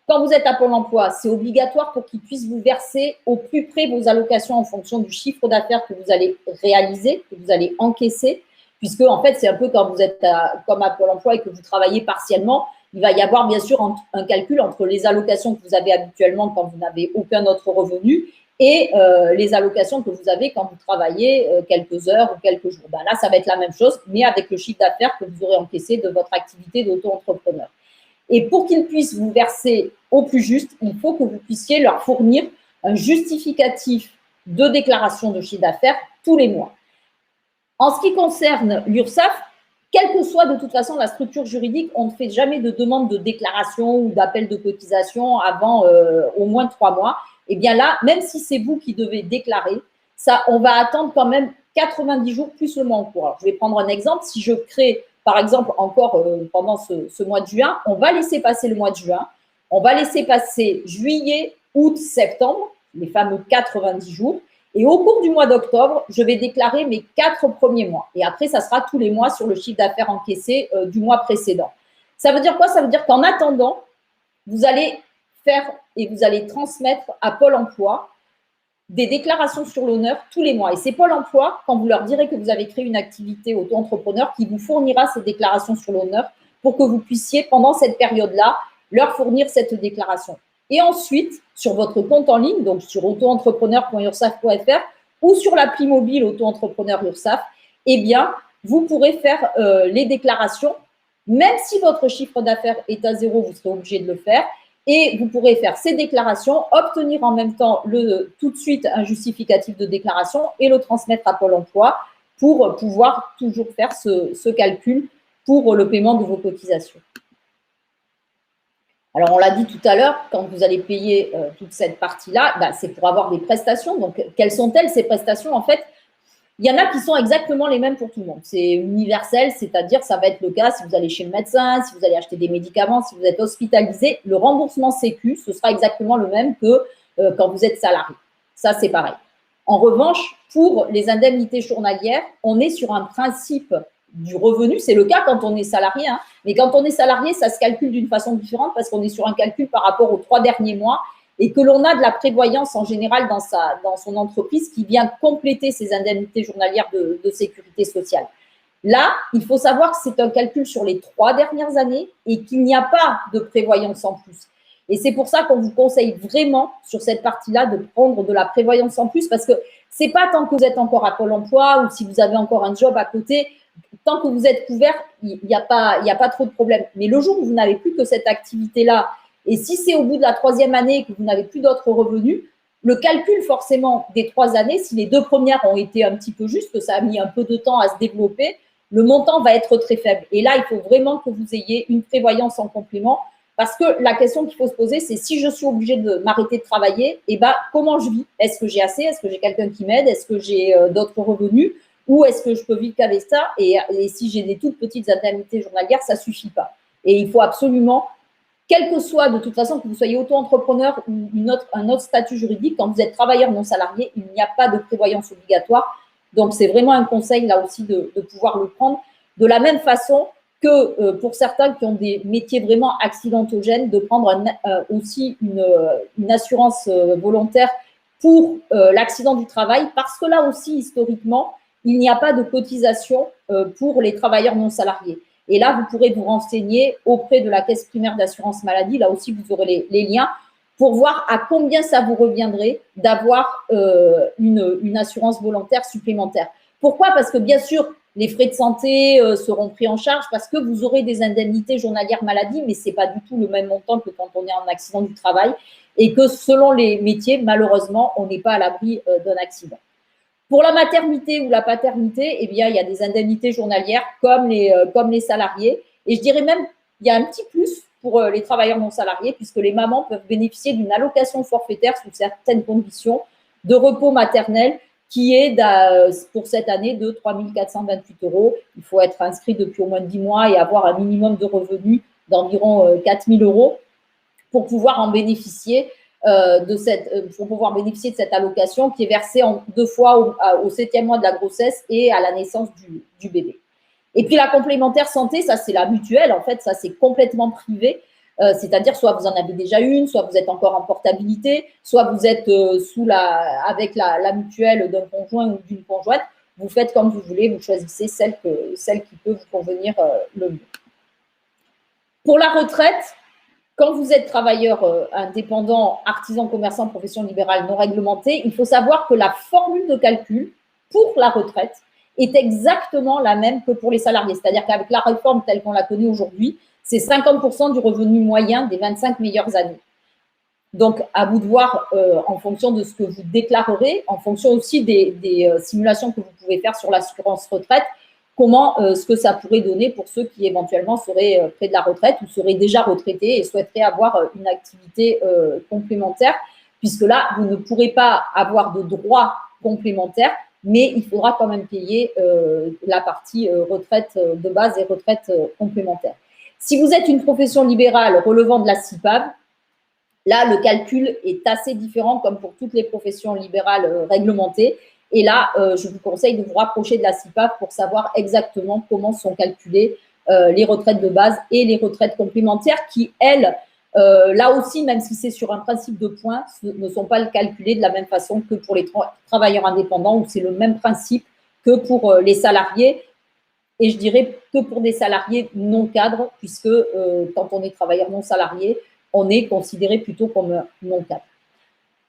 Speaker 1: quand vous êtes à Pôle emploi, c'est obligatoire pour qu'ils puissent vous verser au plus près vos allocations en fonction du chiffre d'affaires que vous allez réaliser, que vous allez encaisser, puisque en fait, c'est un peu quand vous êtes comme à Pôle emploi et que vous travaillez partiellement, il va y avoir bien sûr un calcul entre les allocations que vous avez habituellement quand vous n'avez aucun autre revenu et les allocations que vous avez quand vous travaillez quelques heures ou quelques jours. Ben là, ça va être la même chose, mais avec le chiffre d'affaires que vous aurez encaissé de votre activité d'auto-entrepreneur. Et pour qu'ils puissent vous verser au plus juste, il faut que vous puissiez leur fournir un justificatif de déclaration de chiffre d'affaires tous les mois. En ce qui concerne l'URSSAF, quelle que soit de toute façon la structure juridique, on ne fait jamais de demande de déclaration ou d'appel de cotisation avant au moins 3 mois. Et bien là, même si c'est vous qui devez déclarer, ça, on va attendre quand même 90 jours plus le mois en cours. Alors, je vais prendre un exemple. Si je crée, par exemple, encore pendant ce mois de juin, on va laisser passer le mois de juin, on va laisser passer juillet, août, septembre, les fameux 90 jours. Et au cours du mois d'octobre, je vais déclarer mes 4 premiers mois. Et après, ça sera tous les mois sur le chiffre d'affaires encaissé du mois précédent. Ça veut dire quoi? Ça veut dire qu'en attendant, vous allez faire et vous allez transmettre à Pôle emploi des déclarations sur l'honneur tous les mois. Et c'est Pôle emploi, quand vous leur direz que vous avez créé une activité auto-entrepreneur, qui vous fournira ces déclarations sur l'honneur pour que vous puissiez, pendant cette période-là, leur fournir cette déclaration. Et ensuite, sur votre compte en ligne, donc sur auto-entrepreneur.ursaf.fr ou sur l'appli mobile auto-entrepreneur URSSAF, eh bien, vous pourrez faire les déclarations. Même si votre chiffre d'affaires est à 0, vous serez obligé de le faire. Et vous pourrez faire ces déclarations, obtenir en même temps tout de suite un justificatif de déclaration et le transmettre à Pôle emploi pour pouvoir toujours faire ce calcul pour le paiement de vos cotisations. Alors, on l'a dit tout à l'heure, quand vous allez payer toute cette partie-là, ben, c'est pour avoir des prestations. Donc, quelles sont-elles, ces prestations? En fait, il y en a qui sont exactement les mêmes pour tout le monde. C'est universel, c'est-à-dire ça va être le cas si vous allez chez le médecin, si vous allez acheter des médicaments, si vous êtes hospitalisé. Le remboursement Sécu, ce sera exactement le même que quand vous êtes salarié. Ça, c'est pareil. En revanche, pour les indemnités journalières, on est sur un principe du revenu. C'est le cas quand on est salarié, hein. Mais quand on est salarié, ça se calcule d'une façon différente parce qu'on est sur un calcul par rapport aux 3 derniers mois et que l'on a de la prévoyance en général dans son entreprise qui vient compléter ses indemnités journalières de sécurité sociale. Là, il faut savoir que c'est un calcul sur les 3 dernières années et qu'il n'y a pas de prévoyance en plus. Et c'est pour ça qu'on vous conseille vraiment sur cette partie-là de prendre de la prévoyance en plus parce que c'est pas tant que vous êtes encore à Pôle emploi ou si vous avez encore un job à côté, tant que vous êtes couvert, il n'y a pas trop de problème. Mais le jour où vous n'avez plus que cette activité-là, et si c'est au bout de la 3e année que vous n'avez plus d'autres revenus, le calcul forcément des 3 années, si les 2 premières ont été un petit peu justes, que ça a mis un peu de temps à se développer, le montant va être très faible. Et là, il faut vraiment que vous ayez une prévoyance en complément parce que la question qu'il faut se poser, c'est si je suis obligée de m'arrêter de travailler, eh ben, comment je vis? Est-ce que j'ai assez? Est-ce que j'ai quelqu'un qui m'aide? Est-ce que j'ai d'autres revenus? Ou est-ce que je peux vivre qu'avec ça? Et si j'ai des toutes petites indemnités journalières, ça ne suffit pas. Et il faut absolument, quel que soit de toute façon, que vous soyez auto-entrepreneur ou un autre statut juridique, quand vous êtes travailleur non salarié, il n'y a pas de prévoyance obligatoire. Donc, c'est vraiment un conseil là aussi de pouvoir le prendre. De la même façon que pour certains qui ont des métiers vraiment accidentogènes, de prendre aussi une assurance volontaire pour l'accident du travail, parce que là aussi, historiquement, il n'y a pas de cotisation pour les travailleurs non salariés. Et là, vous pourrez vous renseigner auprès de la caisse primaire d'assurance maladie. Là aussi, vous aurez les liens pour voir à combien ça vous reviendrait d'avoir une assurance volontaire supplémentaire. Pourquoi? Parce que bien sûr, les frais de santé seront pris en charge parce que vous aurez des indemnités journalières maladie, mais ce n'est pas du tout le même montant que quand on est en accident du travail et que selon les métiers, malheureusement, on n'est pas à l'abri d'un accident. Pour la maternité ou la paternité, eh bien, il y a des indemnités journalières comme les salariés. Et je dirais même, il y a un petit plus pour les travailleurs non salariés, puisque les mamans peuvent bénéficier d'une allocation forfaitaire sous certaines conditions de repos maternel qui est pour cette année de 3 428 €. Il faut être inscrit depuis au moins 10 mois et avoir un minimum de revenus d'environ 4 000 € pour pouvoir en bénéficier. Pour pouvoir bénéficier de cette allocation qui est versée en 2 fois au 7e mois de la grossesse et à la naissance du bébé. Et puis la complémentaire santé, ça c'est la mutuelle, en fait, ça c'est complètement privé. C'est-à-dire soit vous en avez déjà une, soit vous êtes encore en portabilité, soit vous êtes avec la mutuelle d'un conjoint ou d'une conjointe. Vous faites comme vous voulez, vous choisissez celle qui peut vous convenir le mieux. Pour la retraite, quand vous êtes travailleur indépendant, artisan, commerçant, profession libérale non réglementée, il faut savoir que la formule de calcul pour la retraite est exactement la même que pour les salariés. C'est-à-dire qu'avec la réforme telle qu'on la connaît aujourd'hui, c'est 50% du revenu moyen des 25 meilleures années. Donc, à vous de voir en fonction de ce que vous déclarerez, en fonction aussi des simulations que vous pouvez faire sur l'assurance retraite, ce que ça pourrait donner pour ceux qui éventuellement seraient près de la retraite ou seraient déjà retraités et souhaiteraient avoir une activité complémentaire, puisque là, vous ne pourrez pas avoir de droits complémentaires, mais il faudra quand même payer la partie retraite de base et retraite complémentaire. Si vous êtes une profession libérale relevant de la CIPAV, là, le calcul est assez différent comme pour toutes les professions libérales réglementées. Et là, je vous conseille de vous rapprocher de la CIPAV pour savoir exactement comment sont calculées les retraites de base et les retraites complémentaires qui, elles, là aussi, même si c'est sur un principe de points, ne sont pas calculées de la même façon que pour les travailleurs indépendants, où c'est le même principe que pour les salariés. Et je dirais que pour des salariés non cadres, puisque quand on est travailleur non salarié, on est considéré plutôt comme non cadre.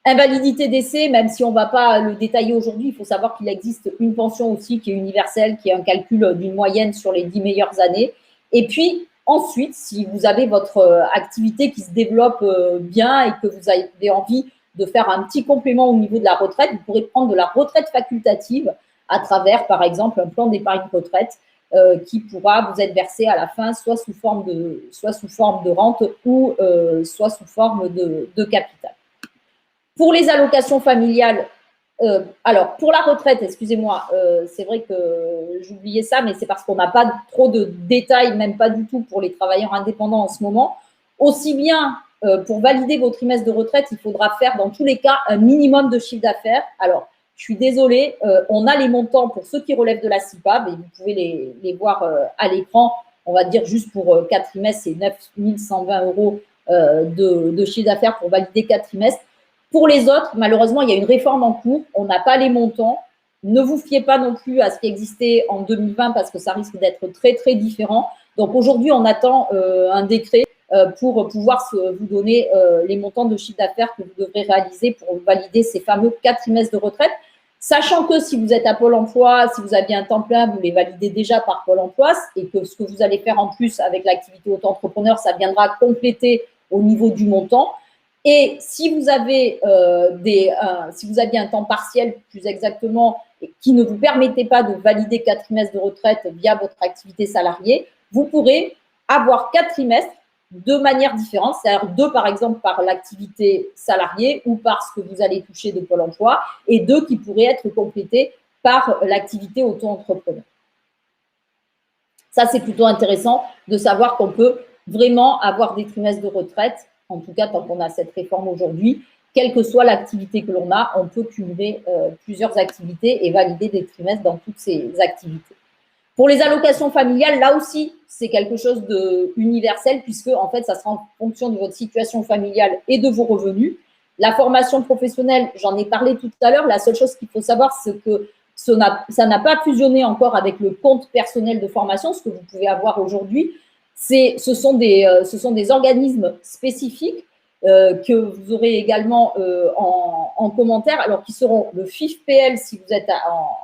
Speaker 1: Invalidité décès, même si on ne va pas le détailler aujourd'hui, il faut savoir qu'il existe une pension aussi qui est universelle, qui est un calcul d'une moyenne sur les 10 meilleures années. Et puis, ensuite, si vous avez votre activité qui se développe bien et que vous avez envie de faire un petit complément au niveau de la retraite, vous pourrez prendre de la retraite facultative à travers, par exemple, un plan d'épargne retraite qui pourra vous être versé à la fin, soit sous forme de rente ou soit sous forme de capital. Pour les allocations familiales, alors pour la retraite, excusez-moi, c'est vrai que j'oubliais ça, mais c'est parce qu'on n'a pas trop de détails, même pas du tout pour les travailleurs indépendants en ce moment. Aussi bien pour valider vos trimestres de retraite, il faudra faire dans tous les cas un minimum de chiffre d'affaires. Alors, je suis désolée, on a les montants pour ceux qui relèvent de la CIPAB et vous pouvez les voir à l'écran. On va dire juste pour 4 trimestres, c'est 9 120 € de chiffre d'affaires pour valider 4 trimestres. Pour les autres, malheureusement, il y a une réforme en cours. On n'a pas les montants. Ne vous fiez pas non plus à ce qui existait en 2020 parce que ça risque d'être très, très différent. Donc, aujourd'hui, on attend un décret pour pouvoir vous donner les montants de chiffre d'affaires que vous devrez réaliser pour valider ces fameux 4 trimestres de retraite. Sachant que si vous êtes à Pôle emploi, si vous aviez un temps plein, vous les validez déjà par Pôle emploi et que ce que vous allez faire en plus avec l'activité auto-entrepreneur, ça viendra compléter au niveau du montant. Et si vous avez si vous aviez un temps partiel, plus exactement, qui ne vous permettait pas de valider 4 trimestres de retraite via votre activité salariée, vous pourrez avoir 4 trimestres de manière différente, c'est-à-dire 2 par exemple par l'activité salariée ou par ce que vous allez toucher de Pôle emploi et 2 qui pourraient être complétés par l'activité auto-entrepreneur. Ça, c'est plutôt intéressant de savoir qu'on peut vraiment avoir des trimestres de retraite, en tout cas tant qu'on a cette réforme aujourd'hui, quelle que soit l'activité que l'on a, on peut cumuler plusieurs activités et valider des trimestres dans toutes ces activités. Pour les allocations familiales, là aussi, c'est quelque chose d'universel puisque, en fait, ça sera en fonction de votre situation familiale et de vos revenus. La formation professionnelle, j'en ai parlé tout à l'heure. La seule chose qu'il faut savoir, c'est que ça n'a pas fusionné encore avec le compte personnel de formation, ce que vous pouvez avoir aujourd'hui. Ce sont des organismes spécifiques que vous aurez également en commentaire, alors qui seront le FIFPL si vous êtes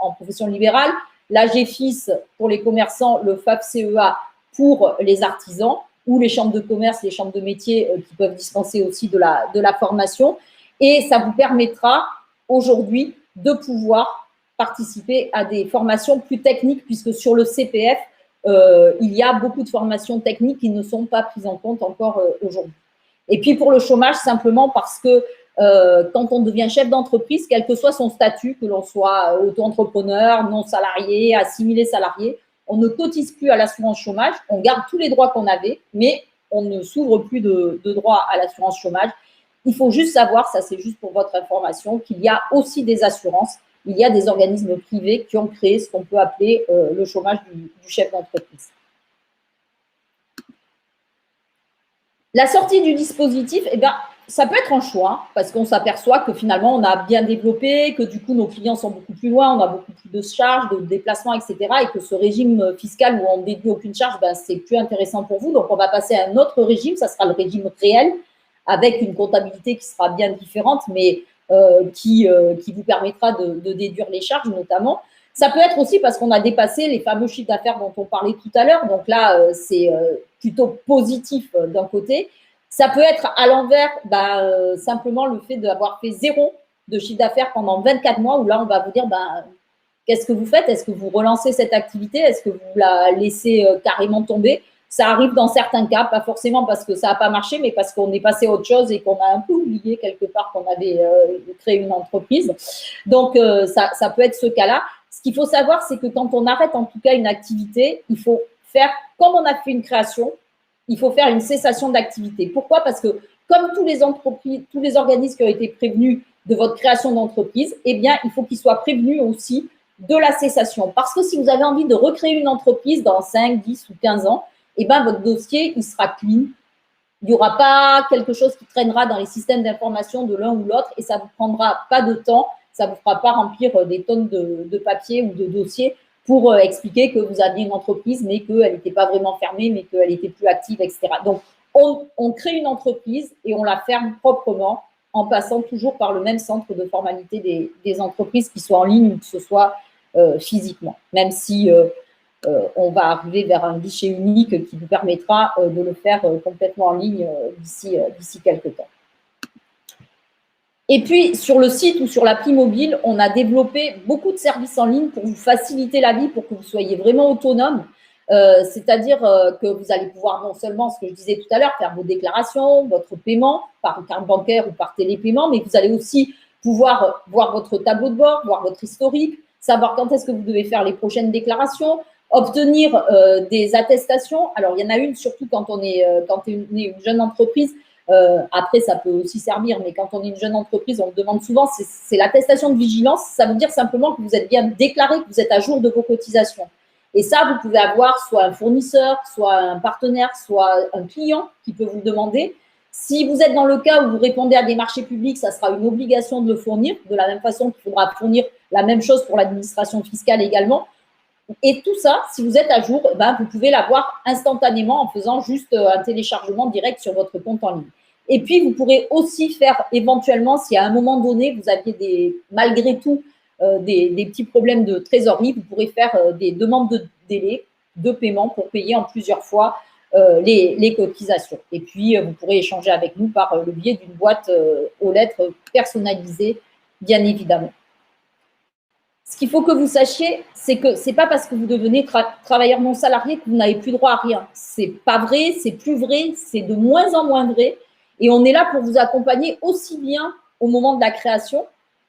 Speaker 1: en profession libérale, l'AGFIS pour les commerçants, le FAFCEA pour les artisans ou les chambres de commerce, les chambres de métiers qui peuvent dispenser aussi de la formation. Et ça vous permettra aujourd'hui de pouvoir participer à des formations plus techniques, puisque sur le CPF, il y a beaucoup de formations techniques qui ne sont pas prises en compte encore aujourd'hui. Et puis pour le chômage, simplement parce que quand on devient chef d'entreprise, quel que soit son statut, que l'on soit auto-entrepreneur, non salarié, assimilé salarié, on ne cotise plus à l'assurance chômage, on garde tous les droits qu'on avait, mais on ne s'ouvre plus de droits à l'assurance chômage. Il faut juste savoir, ça c'est juste pour votre information, qu'il y a aussi des assurances. Il y a des organismes privés qui ont créé ce qu'on peut appeler le chômage du chef d'entreprise. La sortie du dispositif, eh bien, ça peut être un choix parce qu'on s'aperçoit que finalement, on a bien développé, que du coup, nos clients sont beaucoup plus loin, on a beaucoup plus de charges, de déplacements, etc. Et que ce régime fiscal où on ne déduit aucune charge, ben, c'est plus intéressant pour vous. Donc, on va passer à un autre régime, ça sera le régime réel, avec une comptabilité qui sera bien différente, mais qui vous permettra de déduire les charges notamment. Ça peut être aussi parce qu'on a dépassé les fameux chiffres d'affaires dont on parlait tout à l'heure. Donc là, c'est plutôt positif d'un côté. Ça peut être à l'envers, simplement le fait d'avoir fait 0 de chiffre d'affaires pendant 24 mois, où là, on va vous dire, qu'est-ce que vous faites? Est-ce que vous relancez cette activité? Est-ce que vous la laissez carrément tomber? Ça arrive dans certains cas, pas forcément parce que ça n'a pas marché, mais parce qu'on est passé à autre chose et qu'on a un peu oublié quelque part qu'on avait créé une entreprise. Donc, ça peut être ce cas-là. Ce qu'il faut savoir, c'est que quand on arrête en tout cas une activité, il faut faire, comme on a fait une création, il faut faire une cessation d'activité. Pourquoi? Parce que comme tous les entreprises, tous les organismes qui ont été prévenus de votre création d'entreprise, eh bien, il faut qu'ils soient prévenus aussi de la cessation. Parce que si vous avez envie de recréer une entreprise dans 5, 10 ou 15 ans, eh bien, votre dossier, il sera clean. Il n'y aura pas quelque chose qui traînera dans les systèmes d'information de l'un ou l'autre et ça ne vous prendra pas de temps, ça ne vous fera pas remplir des tonnes de papiers ou de dossiers pour expliquer que vous aviez une entreprise, mais qu'elle n'était pas vraiment fermée, mais qu'elle était plus active, etc. Donc, on crée une entreprise et on la ferme proprement en passant toujours par le même centre de formalité des entreprises, qui soient en ligne ou que ce soit physiquement, même si on va arriver vers un guichet unique qui vous permettra de le faire complètement en ligne d'ici quelques temps. Et puis, sur le site ou sur l'appli mobile, on a développé beaucoup de services en ligne pour vous faciliter la vie, pour que vous soyez vraiment autonome. C'est-à-dire que vous allez pouvoir non seulement, ce que je disais tout à l'heure, faire vos déclarations, votre paiement par carte bancaire ou par télépaiement, mais vous allez aussi pouvoir voir votre tableau de bord, voir votre historique, savoir quand est-ce que vous devez faire les prochaines déclarations, obtenir des attestations. Alors, il y en a une, surtout quand on est une jeune entreprise. Après, ça peut aussi servir, mais quand on est une jeune entreprise, on le demande souvent, c'est l'attestation de vigilance. Ça veut dire simplement que vous êtes bien déclaré, que vous êtes à jour de vos cotisations. Et ça, vous pouvez avoir soit un fournisseur, soit un partenaire, soit un client qui peut vous le demander. Si vous êtes dans le cas où vous répondez à des marchés publics, ça sera une obligation de le fournir, de la même façon qu'il faudra fournir la même chose pour l'administration fiscale également. Et tout ça, si vous êtes à jour, vous pouvez l'avoir instantanément en faisant juste un téléchargement direct sur votre compte en ligne. Et puis, vous pourrez aussi faire éventuellement, si à un moment donné, vous aviez malgré tout des petits problèmes de trésorerie, vous pourrez faire des demandes de délai de paiement pour payer en plusieurs fois les cotisations. Et puis, vous pourrez échanger avec nous par le biais d'une boîte aux lettres personnalisée, bien évidemment. Ce qu'il faut que vous sachiez, c'est que ce n'est pas parce que vous devenez travailleur non salarié que vous n'avez plus droit à rien. Ce n'est pas vrai, c'est plus vrai, c'est de moins en moins vrai. Et on est là pour vous accompagner aussi bien au moment de la création,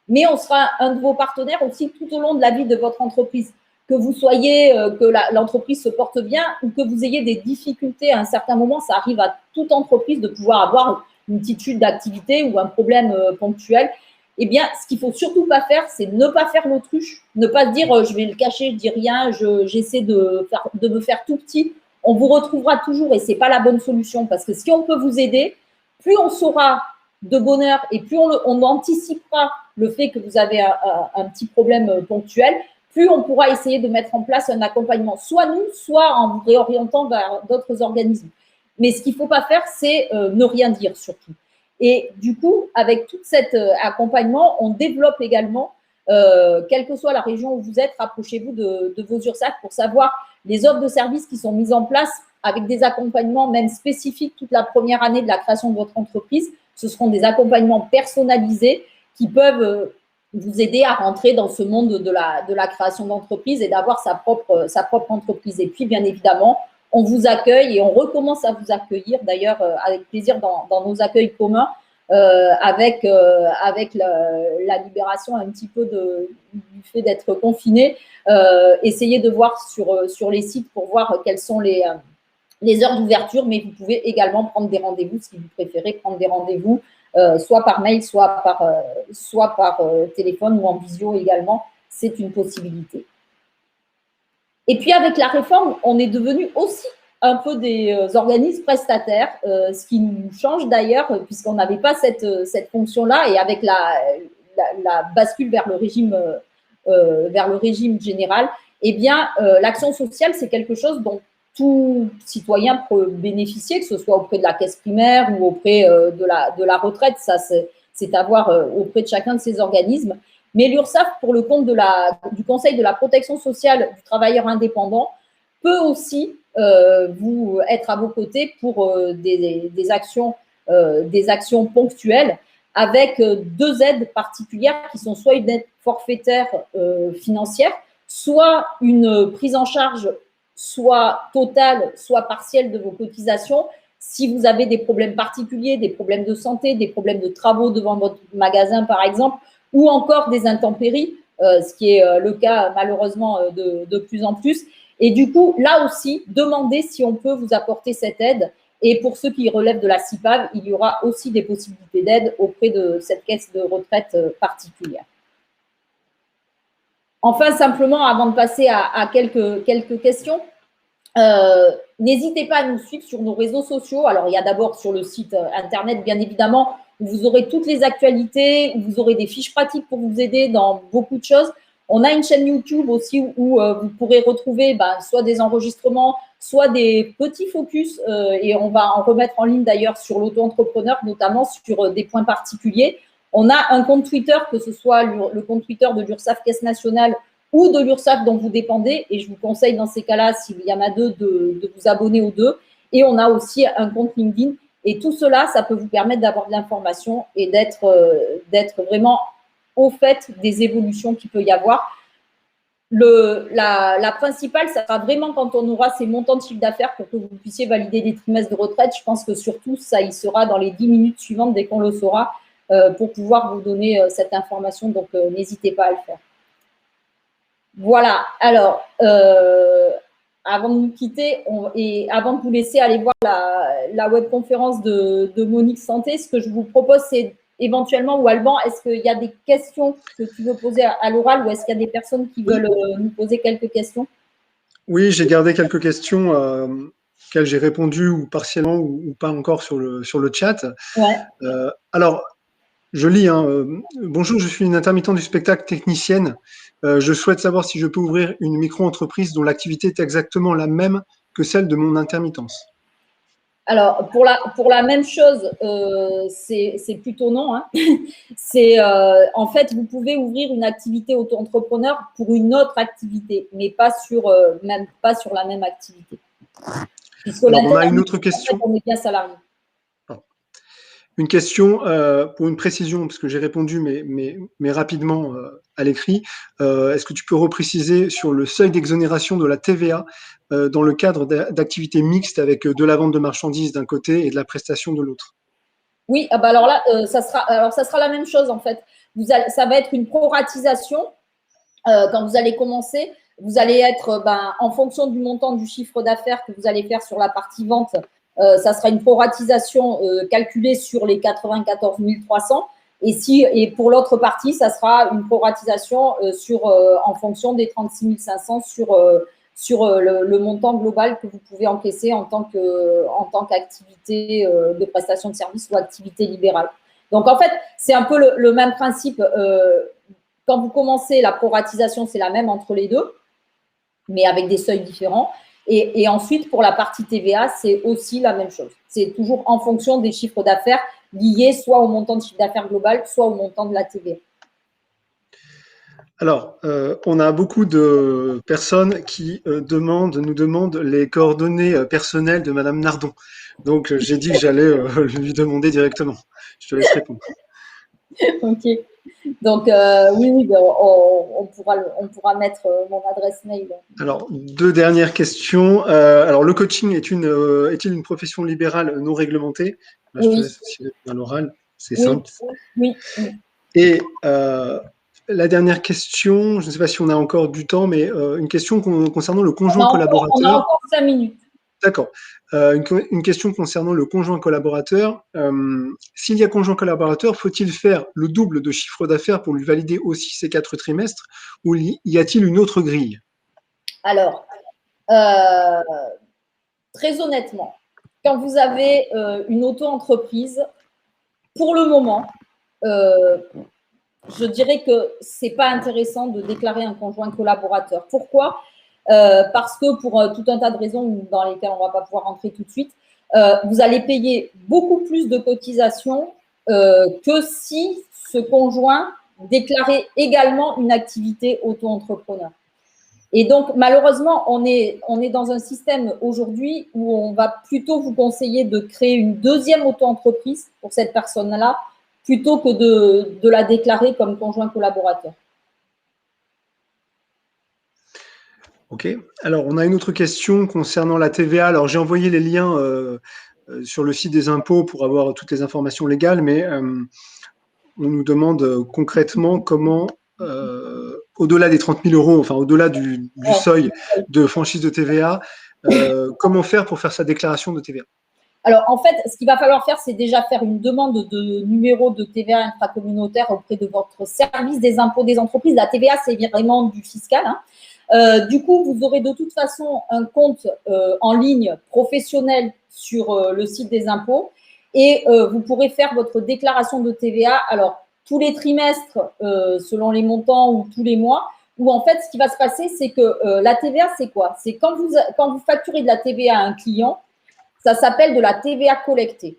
Speaker 1: mais on sera un de vos partenaires aussi tout au long de la vie de votre entreprise. Que vous soyez, que l'entreprise se porte bien ou que vous ayez des difficultés à un certain moment, ça arrive à toute entreprise de pouvoir avoir une petite chute d'activité ou un problème ponctuel. Eh bien, ce qu'il ne faut surtout pas faire, c'est ne pas faire l'autruche, ne pas se dire je vais le cacher, je ne dis rien, j'essaie de me faire tout petit. On vous retrouvera toujours et ce n'est pas la bonne solution parce que si on peut vous aider, plus on saura de bonheur et plus on anticipera le fait que vous avez un petit problème ponctuel, plus on pourra essayer de mettre en place un accompagnement, soit nous, soit en vous réorientant vers d'autres organismes. Mais ce qu'il ne faut pas faire, c'est ne rien dire surtout. Et du coup, avec tout cet accompagnement, on développe également, quelle que soit la région où vous êtes, rapprochez-vous de vos URSSAF pour savoir les offres de services qui sont mises en place avec des accompagnements même spécifiques toute la première année de la création de votre entreprise. Ce seront des accompagnements personnalisés qui peuvent vous aider à rentrer dans ce monde de la création d'entreprise et d'avoir sa propre entreprise. Et puis, bien évidemment, on vous accueille et on recommence à vous accueillir, d'ailleurs, avec plaisir dans nos accueils communs, avec la libération un petit peu du fait d'être confiné. Essayez de voir sur les sites pour voir quelles sont les heures d'ouverture, mais vous pouvez également prendre des rendez-vous si vous préférez prendre des rendez-vous, soit par mail, soit par téléphone ou en visio également. C'est une possibilité. Et puis avec la réforme, on est devenu aussi un peu des organismes prestataires, ce qui nous change d'ailleurs, puisqu'on n'avait pas cette fonction-là, et avec la bascule vers le régime général, eh bien, l'action sociale, c'est quelque chose dont tout citoyen peut bénéficier, que ce soit auprès de la caisse primaire ou auprès de la retraite. Ça, c'est à voir auprès de chacun de ces organismes. Mais l'URSSAF, pour le compte du Conseil de la protection sociale du travailleur indépendant, peut aussi vous être à vos côtés pour des actions ponctuelles, avec deux aides particulières qui sont soit une aide forfaitaire financière, soit une prise en charge soit totale, soit partielle de vos cotisations. Si vous avez des problèmes particuliers, des problèmes de santé, des problèmes de travaux devant votre magasin, par exemple, ou encore des intempéries, ce qui est le cas malheureusement de plus en plus. Et du coup, là aussi, demandez si on peut vous apporter cette aide. Et pour ceux qui relèvent de la CIPAV, il y aura aussi des possibilités d'aide auprès de cette caisse de retraite particulière. Enfin, simplement, avant de passer à quelques questions, n'hésitez pas à nous suivre sur nos réseaux sociaux. Alors, il y a d'abord sur le site internet, bien évidemment, où vous aurez toutes les actualités, où vous aurez des fiches pratiques pour vous aider dans beaucoup de choses. On a une chaîne YouTube aussi où vous pourrez retrouver soit des enregistrements, soit des petits focus, et on va en remettre en ligne d'ailleurs sur l'auto-entrepreneur, notamment sur des points particuliers. On a un compte Twitter, que ce soit le compte Twitter de l'URSSAF Caisse Nationale ou de l'URSSAF dont vous dépendez, et je vous conseille dans ces cas-là, s'il y en a deux, de vous abonner aux deux. Et on a aussi un compte LinkedIn. Et tout cela, ça peut vous permettre d'avoir de l'information et d'être vraiment au fait des évolutions qu'il peut y avoir. La principale, ça sera vraiment quand on aura ces montants de chiffre d'affaires pour que vous puissiez valider des trimestres de retraite. Je pense que surtout, ça y sera dans les 10 minutes suivantes dès qu'on le saura pour pouvoir vous donner cette information. Donc, n'hésitez pas à le faire. Voilà. Alors, avant de nous quitter et avant de vous laisser aller voir la webconférence de Monique Santé, ce que je vous propose, c'est éventuellement, ou Alban, est-ce qu'il y a des questions que tu veux poser à l'oral, ou est-ce qu'il y a des personnes qui veulent nous poser quelques questions?
Speaker 2: Oui, j'ai gardé quelques questions auxquelles j'ai répondu ou partiellement ou pas encore sur le chat.
Speaker 1: Ouais.
Speaker 2: Alors, je lis. Bonjour, je suis une intermittente du spectacle technicienne. Je souhaite savoir si je peux ouvrir une micro-entreprise dont l'activité est exactement la même que celle de mon intermittence.
Speaker 1: Alors, pour la même chose, c'est plutôt non. Hein. En fait, vous pouvez ouvrir une activité auto-entrepreneur pour une autre activité, mais même pas sur la même activité. Puisque
Speaker 2: alors, on a une autre question.
Speaker 1: En fait, on est bien salarié.
Speaker 2: Une question pour une précision, parce que j'ai répondu, mais rapidement à l'écrit. Est-ce que tu peux repréciser sur le seuil d'exonération de la TVA dans le cadre d'activités mixtes avec de la vente de marchandises d'un côté et de la prestation de l'autre?
Speaker 1: Oui, alors là, ça sera la même chose en fait. Ça va être une proratisation quand vous allez commencer. Vous allez être, en fonction du montant du chiffre d'affaires que vous allez faire sur la partie vente, ça sera une proratisation calculée sur les 94 300. Et pour l'autre partie, ça sera une proratisation en fonction des 36 500 sur le montant global que vous pouvez encaisser en tant qu'activité de prestation de service ou activité libérale. Donc, en fait, c'est un peu le même principe. Quand vous commencez, la proratisation, c'est la même entre les deux, mais avec des seuils différents. Et ensuite, pour la partie TVA, c'est aussi la même chose. C'est toujours en fonction des chiffres d'affaires liés soit au montant de chiffre d'affaires global, soit au montant de la TVA.
Speaker 2: Alors, on a beaucoup de personnes qui nous demandent les coordonnées personnelles de Madame Nardon. Donc, j'ai dit que j'allais lui demander directement. Je te laisse répondre.
Speaker 1: Ok. Donc, oui, ben, on pourra mettre mon adresse mail.
Speaker 2: Alors, deux dernières questions. Alors, le coaching est-il une profession libérale non réglementée? Là, je te
Speaker 1: Oui,
Speaker 2: laisse aussi répondre à l'oral, c'est
Speaker 1: oui,
Speaker 2: simple.
Speaker 1: oui.
Speaker 2: Et la dernière question, je ne sais pas si on a encore du temps, mais une question concernant le conjoint
Speaker 1: On a
Speaker 2: collaborateur.
Speaker 1: encore 5 minutes.
Speaker 2: D'accord. Une question concernant le conjoint collaborateur. S'il y a conjoint collaborateur, faut-il faire le double de chiffre d'affaires pour lui valider aussi ces 4 trimestres ou y a-t-il une autre grille?
Speaker 1: Alors, très honnêtement, quand vous avez une auto-entreprise, pour le moment, je dirais que ce n'est pas intéressant de déclarer un conjoint collaborateur. Pourquoi? Parce que pour tout un tas de raisons dans lesquelles on ne va pas pouvoir rentrer tout de suite, vous allez payer beaucoup plus de cotisations que si ce conjoint déclarait également une activité auto-entrepreneur. Et donc, malheureusement, on est dans un système aujourd'hui où on va plutôt vous conseiller de créer une deuxième auto-entreprise pour cette personne-là plutôt que de la déclarer comme conjoint collaborateur.
Speaker 2: Ok. Alors, on a une autre question concernant la TVA. Alors, j'ai envoyé les liens sur le site des impôts pour avoir toutes les informations légales, mais on nous demande concrètement comment, au-delà des 30 000 euros, enfin au-delà du seuil de franchise de TVA, comment faire pour faire sa déclaration de TVA?
Speaker 1: Alors, en fait, ce qu'il va falloir faire, c'est déjà faire une demande de numéro de TVA intracommunautaire auprès de votre service des impôts des entreprises. La TVA, c'est vraiment du fiscal. Du coup, vous aurez de toute façon un compte en ligne professionnel sur le site des impôts et vous pourrez faire votre déclaration de TVA. Alors, tous les trimestres, selon les montants ou tous les mois, où en fait, ce qui va se passer, c'est que la TVA, c'est quoi? C'est quand vous facturez de la TVA à un client, ça s'appelle de la TVA collectée.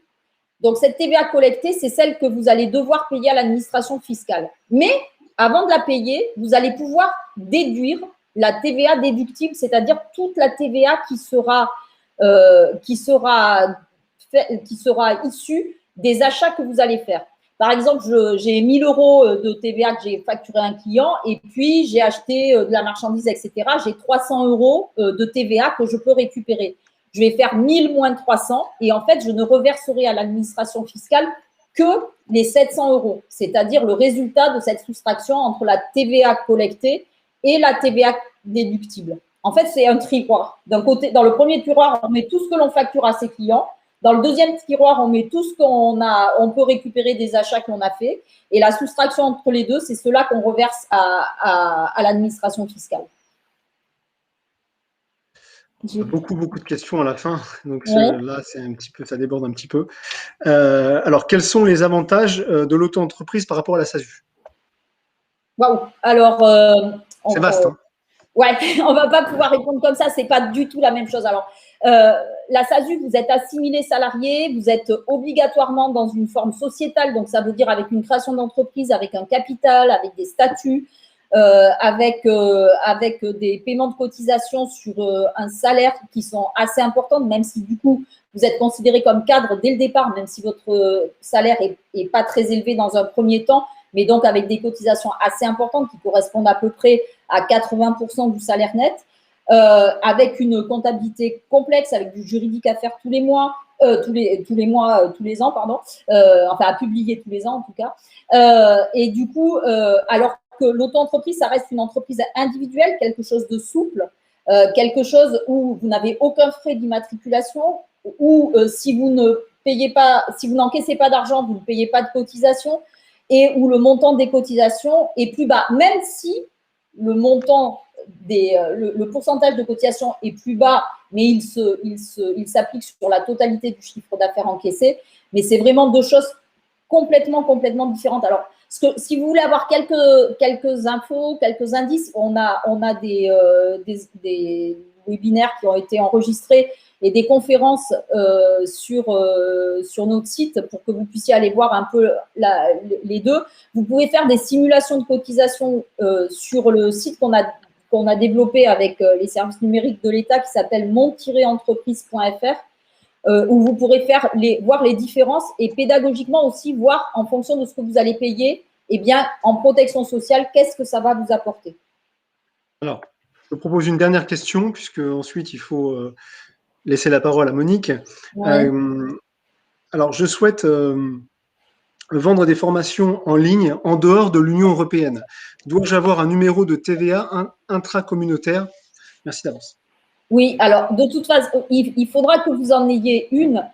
Speaker 1: Donc, cette TVA collectée, c'est celle que vous allez devoir payer à l'administration fiscale. Mais avant de la payer, vous allez pouvoir déduire la TVA déductible, c'est-à-dire toute la TVA qui sera issue des achats que vous allez faire. Par exemple, j'ai 1 000 euros de TVA que j'ai facturé à un client et puis j'ai acheté de la marchandise, etc. J'ai 300 euros de TVA que je peux récupérer. Je vais faire 1 000 moins 300 et en fait, je ne reverserai à l'administration fiscale que les 700 euros, c'est-à-dire le résultat de cette soustraction entre la TVA collectée et la TVA déductible. En fait, c'est un tiroir. D'un côté, dans le premier tiroir, on met tout ce que l'on facture à ses clients. Dans le deuxième tiroir, on met tout ce on peut récupérer des achats qu'on a fait. Et la soustraction entre les deux, c'est cela qu'on reverse à l'administration fiscale.
Speaker 2: Beaucoup de questions à la fin, donc
Speaker 1: ouais.
Speaker 2: là, ça déborde un petit peu. Alors, quels sont les avantages de l'auto-entreprise par rapport à la SASU?
Speaker 1: Waouh. Alors,
Speaker 2: c'est vaste.
Speaker 1: Ouais, on va pas pouvoir répondre comme ça, c'est pas du tout la même chose. Alors, la SASU, vous êtes assimilé salarié, vous êtes obligatoirement dans une forme sociétale, donc ça veut dire avec une création d'entreprise, avec un capital, avec des statuts, avec des paiements de cotisation sur un salaire qui sont assez importants, même si du coup, vous êtes considéré comme cadre dès le départ, même si votre salaire est pas très élevé dans un premier temps, mais donc avec des cotisations assez importantes qui correspondent à peu près à 80% du salaire net, avec une comptabilité complexe, avec du juridique à faire tous les mois, tous les ans, pardon, enfin à publier tous les ans en tout cas. Et du coup, alors que l'auto-entreprise, ça reste une entreprise individuelle, quelque chose de souple, quelque chose où vous n'avez aucun frais d'immatriculation, où si vous n'encaissez pas d'argent, vous ne payez pas de cotisation, et où le montant des cotisations est plus bas, même si le montant le pourcentage de cotisation est plus bas, mais il s'applique sur la totalité du chiffre d'affaires encaissé. Mais c'est vraiment deux choses complètement différentes. Alors, si vous voulez avoir quelques infos, quelques indices, on a des webinaires qui ont été enregistrés et des conférences sur notre site pour que vous puissiez aller voir un peu les deux. Vous pouvez faire des simulations de cotisation sur le site qu'on a développé avec les services numériques de l'État qui s'appelle monde-entreprise.fr où vous pourrez voir les différences et pédagogiquement aussi voir en fonction de ce que vous allez payer eh bien, en protection sociale, qu'est-ce que ça va vous apporter?
Speaker 2: Alors, je propose une dernière question, puisque ensuite il faut laisser la parole à Monique.
Speaker 1: Ouais.
Speaker 2: Alors, je souhaite vendre des formations en ligne en dehors de l'Union européenne. Dois-je avoir un numéro de TVA intracommunautaire? Merci d'avance.
Speaker 1: Oui, alors de toute façon, il faudra que vous en ayez une.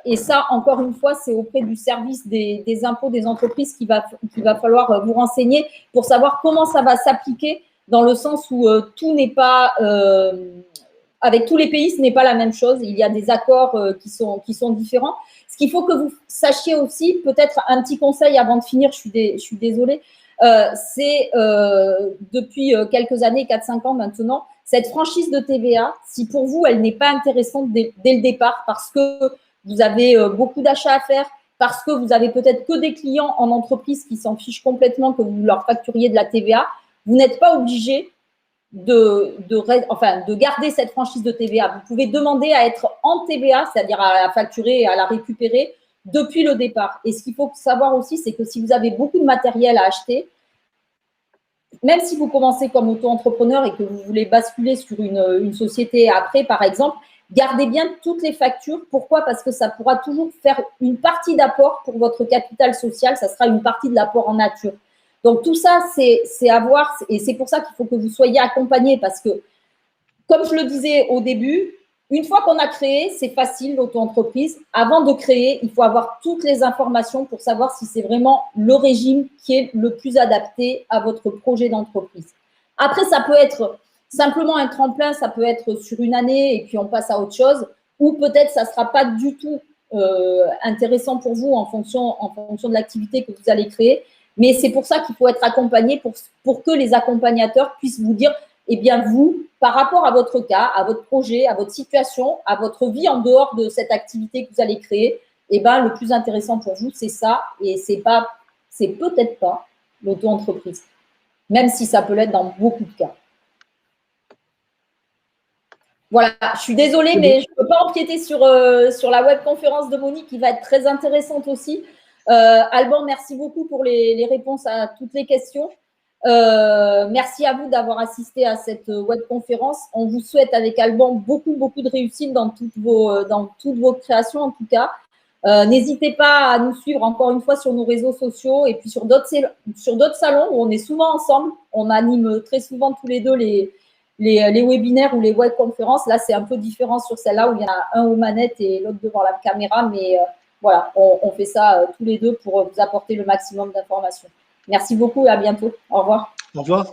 Speaker 1: Et ça, encore une fois, c'est auprès du service des impôts des entreprises qu'il va falloir vous renseigner pour savoir comment ça va s'appliquer, dans le sens où tout n'est pas, avec tous les pays, ce n'est pas la même chose. Il y a des accords qui sont différents. Ce qu'il faut que vous sachiez aussi, peut-être un petit conseil avant de finir, je suis désolée, c'est depuis quelques années, 4-5 ans maintenant, cette franchise de TVA, si pour vous, elle n'est pas intéressante dès le départ parce que vous avez beaucoup d'achats à faire, parce que vous avez peut-être que des clients en entreprise qui s'en fichent complètement que vous leur facturiez de la TVA, vous n'êtes pas obligé de garder cette franchise de TVA. Vous pouvez demander à être en TVA, c'est-à-dire à la facturer et à la récupérer depuis le départ. Et ce qu'il faut savoir aussi, c'est que si vous avez beaucoup de matériel à acheter, même si vous commencez comme auto-entrepreneur et que vous voulez basculer sur une société après, par exemple, gardez bien toutes les factures. Pourquoi? Parce que ça pourra toujours faire une partie d'apport pour votre capital social. Ça sera une partie de l'apport en nature. Donc, tout ça, c'est à voir. Et c'est pour ça qu'il faut que vous soyez accompagné parce que, comme je le disais au début, une fois qu'on a créé, c'est facile l'auto-entreprise. Avant de créer, il faut avoir toutes les informations pour savoir si c'est vraiment le régime qui est le plus adapté à votre projet d'entreprise. Après, ça peut être simplement un tremplin, ça peut être sur une année et puis on passe à autre chose, ou peut-être ça ne sera pas du tout intéressant pour vous en fonction de l'activité que vous allez créer. Mais c'est pour ça qu'il faut être accompagné pour que les accompagnateurs puissent vous dire, eh bien vous, par rapport à votre cas, à votre projet, à votre situation, à votre vie en dehors de cette activité que vous allez créer, eh ben, le plus intéressant pour vous, c'est ça et c'est peut-être pas l'auto-entreprise, même si ça peut l'être dans beaucoup de cas. Voilà, je suis désolée, mais je ne peux pas empiéter sur la webconférence de Monique qui va être très intéressante aussi. Alban, merci beaucoup pour les réponses à toutes les questions. Merci à vous d'avoir assisté à cette webconférence. On vous souhaite avec Alban beaucoup de réussite dans toutes vos créations en tout cas. N'hésitez pas à nous suivre encore une fois sur nos réseaux sociaux et puis sur d'autres salons où on est souvent ensemble. On anime très souvent tous les deux les webinaires ou les webconférences. Là, c'est un peu différent sur celle-là où il y en a un aux manettes et l'autre devant la caméra. Mais voilà, on fait ça tous les deux pour vous apporter le maximum d'informations. Merci beaucoup et à bientôt. Au revoir.
Speaker 2: Au revoir.